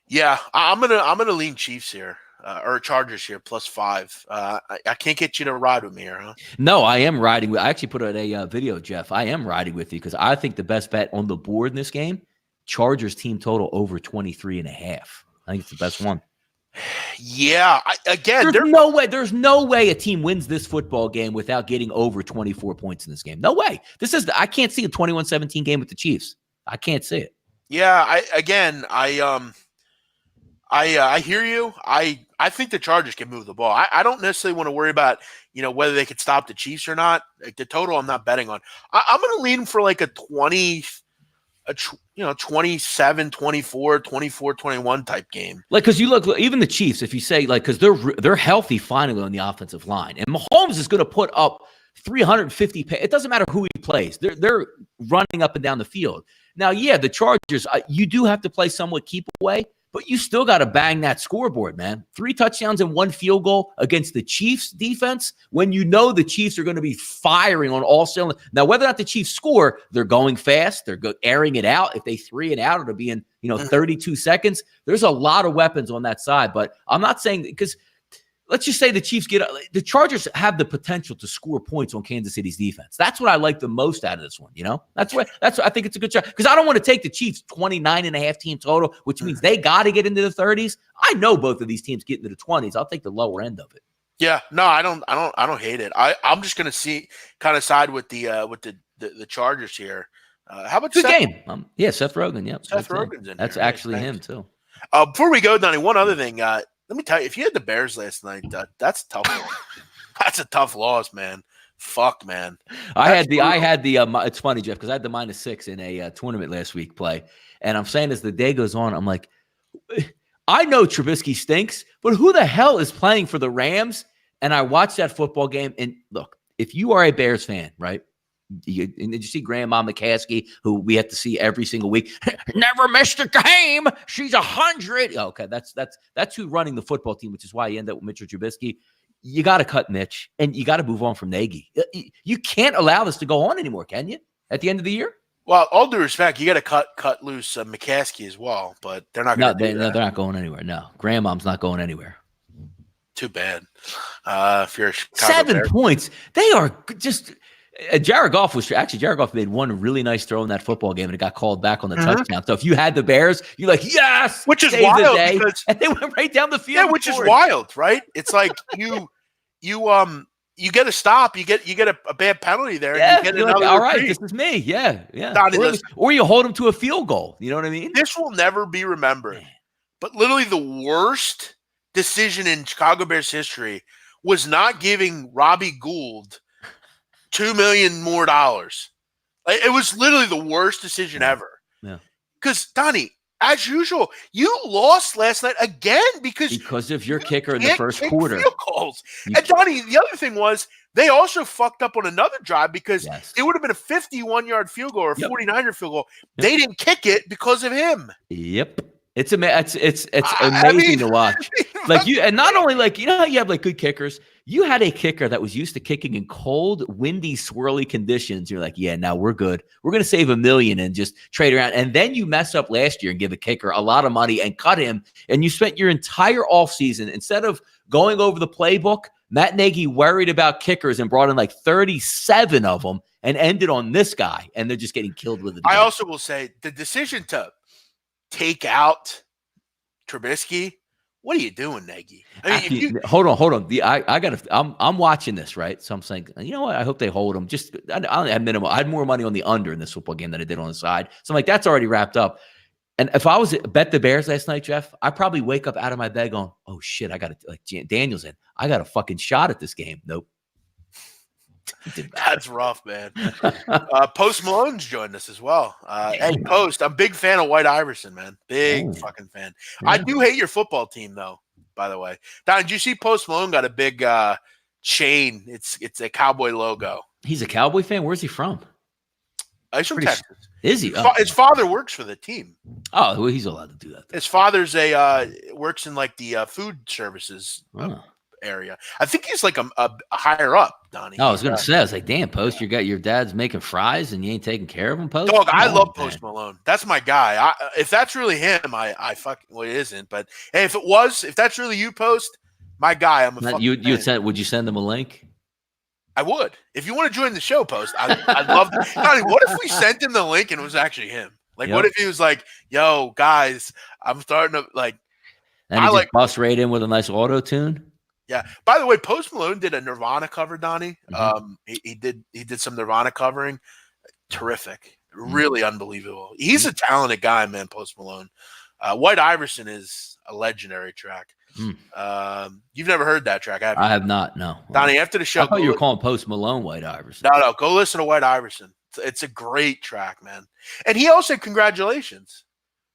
Yeah, I'm gonna lean Chiefs here or Chargers here +5. I can't get you to ride with me here, huh? No, I am riding with. I actually put out a video, Jeff. I am riding with you because I think the best bet on the board in this game, Chargers team total over 23.5. I think it's the best one. Yeah, There's no way a team wins this football game without getting over 24 points in this game. No way. I can't see a 21-17 game with the Chiefs. I can't see it. Yeah, I hear you. I think the Chargers can move the ball. I don't necessarily want to worry about, whether they could stop the Chiefs or not. Like the total I'm not betting on. I'm going to lean for like a 27, 24, 24, 21 type game. Like, because you look, even the Chiefs, if you say, like, because they're healthy finally on the offensive line. And Mahomes is going to put up 350. It doesn't matter who he plays. They're running up and down the field. Now, yeah, the Chargers, you do have to play somewhat keep away, but you still got to bang that scoreboard, man. 3 touchdowns and 1 field goal against the Chiefs defense when you know the Chiefs are going to be firing on all cylinders. Now, whether or not the Chiefs score, they're going fast. They're airing it out. If they 3 it out, it'll be in 32 seconds. There's a lot of weapons on that side, but I'm not saying because let's just say the Chiefs the Chargers have the potential to score points on Kansas City's defense. That's what I like the most out of this one. That's what I think it's a good shot because I don't want to take the Chiefs 29.5 team total, which means they got to get into the 30s. I know both of these teams get into the 20s. I'll take the lower end of it. Yeah, no, I don't hate it. I'm just going to kind of side with the Chargers here. How about good game? Yeah, Seth Rogen. Yep, Seth Rogen's in. That's here, actually right? him too. Before we go, Donnie, one other thing. Let me tell you, if you had the Bears last night, that's tough. That's a tough loss, man. Fuck, man. I had the. It's funny, Jeff, because I had the -6 in a tournament last week play, and I'm saying as the day goes on, I'm like, I know Trubisky stinks, but who the hell is playing for the Rams? And I watched that football game, and look, if you are a Bears fan, right? And did you see Grandma McCaskey, who we have to see every single week? Never missed a game. She's 100. Okay, that's who's running the football team, which is why you end up with Mitchell Trubisky. You got to cut Mitch, and you got to move on from Nagy. You can't allow this to go on anymore, can you? At the end of the year. Well, all due respect, you got to cut loose McCaskey as well, but they're not going to do that. No, they're not going anywhere. No, Grandmom's not going anywhere. Too bad. If you're a Chicago 7 Bears. points, they are just. Jared Goff made one really nice throw in that football game, and it got called back on the touchdown. So if you had the Bears, you're like, yes, which is wild because and they went right down the field. Yeah, which is wild, right? It's like you get a stop, you get a bad penalty there, yeah, and you get you're another like, all right, retreat. this is me. Yeah. Donnie, or you hold them to a field goal. You know what I mean? This will never be remembered, but literally the worst decision in Chicago Bears history was not giving Robbie Gould $2 million more. It was literally the worst decision ever. Yeah. Because Donnie, as usual, you lost last night again because of your kicker in the first quarter. Field goals. And Donnie, the other thing was they also fucked up on another drive because it would have been a 51-yard field goal or a 49-yard field goal. Yep. They didn't kick it because of him. Yep. It's amazing to watch. Like you, and not only like, how you have like good kickers. You had a kicker that was used to kicking in cold, windy, swirly conditions. You're like, yeah, now we're good. We're going to save $1 million and just trade around. And then you mess up last year and give a kicker a lot of money and cut him. And you spent your entire offseason, instead of going over the playbook, Matt Nagy worried about kickers and brought in like 37 of them and ended on this guy. And they're just getting killed with it. I also will say the decision to take out Trubisky. What are you doing, Nagy? I mean, hold on. I'm watching this, right? So I'm saying, you know what? I hope they hold him. I had more money on the under in this football game than I did on the side. So I'm like, that's already wrapped up. And if I was bet the Bears last night, Jeff, I'd probably wake up out of my bed going, oh shit, I got to, like Daniel's in. I got a fucking shot at this game. Nope. That's rough, man. Post Malone's joined us as well. Hey, Post, I'm a big fan of White Iverson, man. Big fucking fan. Yeah. I do hate your football team, though, by the way. Don, did you see Post Malone got a big chain? It's a Cowboy logo. He's a Cowboy fan? Where's he from? He's from Texas. Is he? His father works for the team. Oh, well, he's allowed to do that. His father's works in like the food services area. I think he's like a higher up, Donnie. No, I was gonna say, I was like, damn, Post, your dad's making fries and you ain't taking care of him, Post. Dog, Come I on, love man. Post Malone. That's my guy. If that's really him, I fucking well, it isn't. But hey, if that's really you, Post, my guy, I'm a fucking fan. Would you send him a link? I would. If you want to join the show, Post, I'd love to. Donnie, what if we sent him the link and it was actually him? Like, what if he was like, yo, guys, I'm starting to like. And he just bust right in with a nice auto tune. Yeah. By the way, Post Malone did a Nirvana cover, Donnie. He did some Nirvana covering. Terrific. Really unbelievable. He's a talented guy, man, Post Malone. White Iverson is a legendary track. You've never heard that track, have you? I have not, no. Donnie, after the show. I thought you were calling Post Malone White Iverson. No, go listen to White Iverson. It's a great track, man. And he also said congratulations.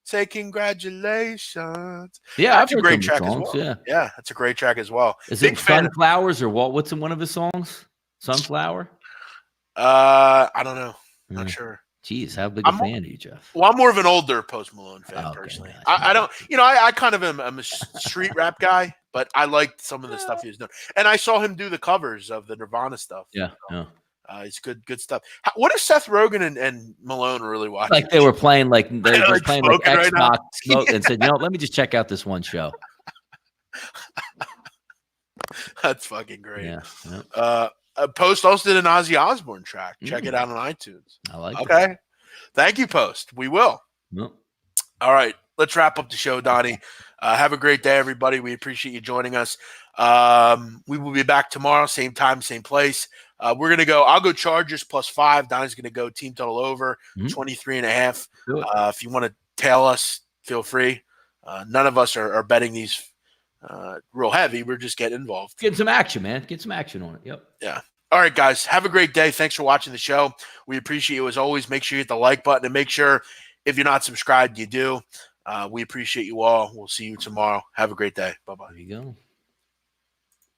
Say congratulations. Yeah, that's I've a great heard track songs, as well. Yeah, that's a great track as well. Is it Sunflowers or what? What's in one of his songs? Sunflower? I don't know. Not sure. Jeez, how big a fan are you, Jeff? Well, I'm more of an older Post Malone fan, personally. I don't, I kind of am I'm a street rap guy, but I liked some of the stuff he was doing. And I saw him do the covers of the Nirvana stuff. Yeah, it's good stuff. What if Seth Rogen and Malone really watching? Like they were playing like Xbox right and said, let me just check out this one show. That's fucking great. Yeah. Post also did an Ozzy Osbourne track. Check it out on iTunes. I like it. Okay. Thank you, Post. We will. Yep. All right. Let's wrap up the show, Donnie. Have a great day, everybody. We appreciate you joining us. We will be back tomorrow, same time, same place. We're going to go. I'll go Chargers +5. Donnie's going to go team total over 23.5. If you want to tail us, feel free. None of us are betting these real heavy. We're just getting involved. Get some action, man. Get some action on it. Yep. Yeah. All right, guys. Have a great day. Thanks for watching the show. We appreciate you as always. Make sure you hit the like button and make sure if you're not subscribed, you do. We appreciate you all. We'll see you tomorrow. Have a great day. Bye-bye. There you go.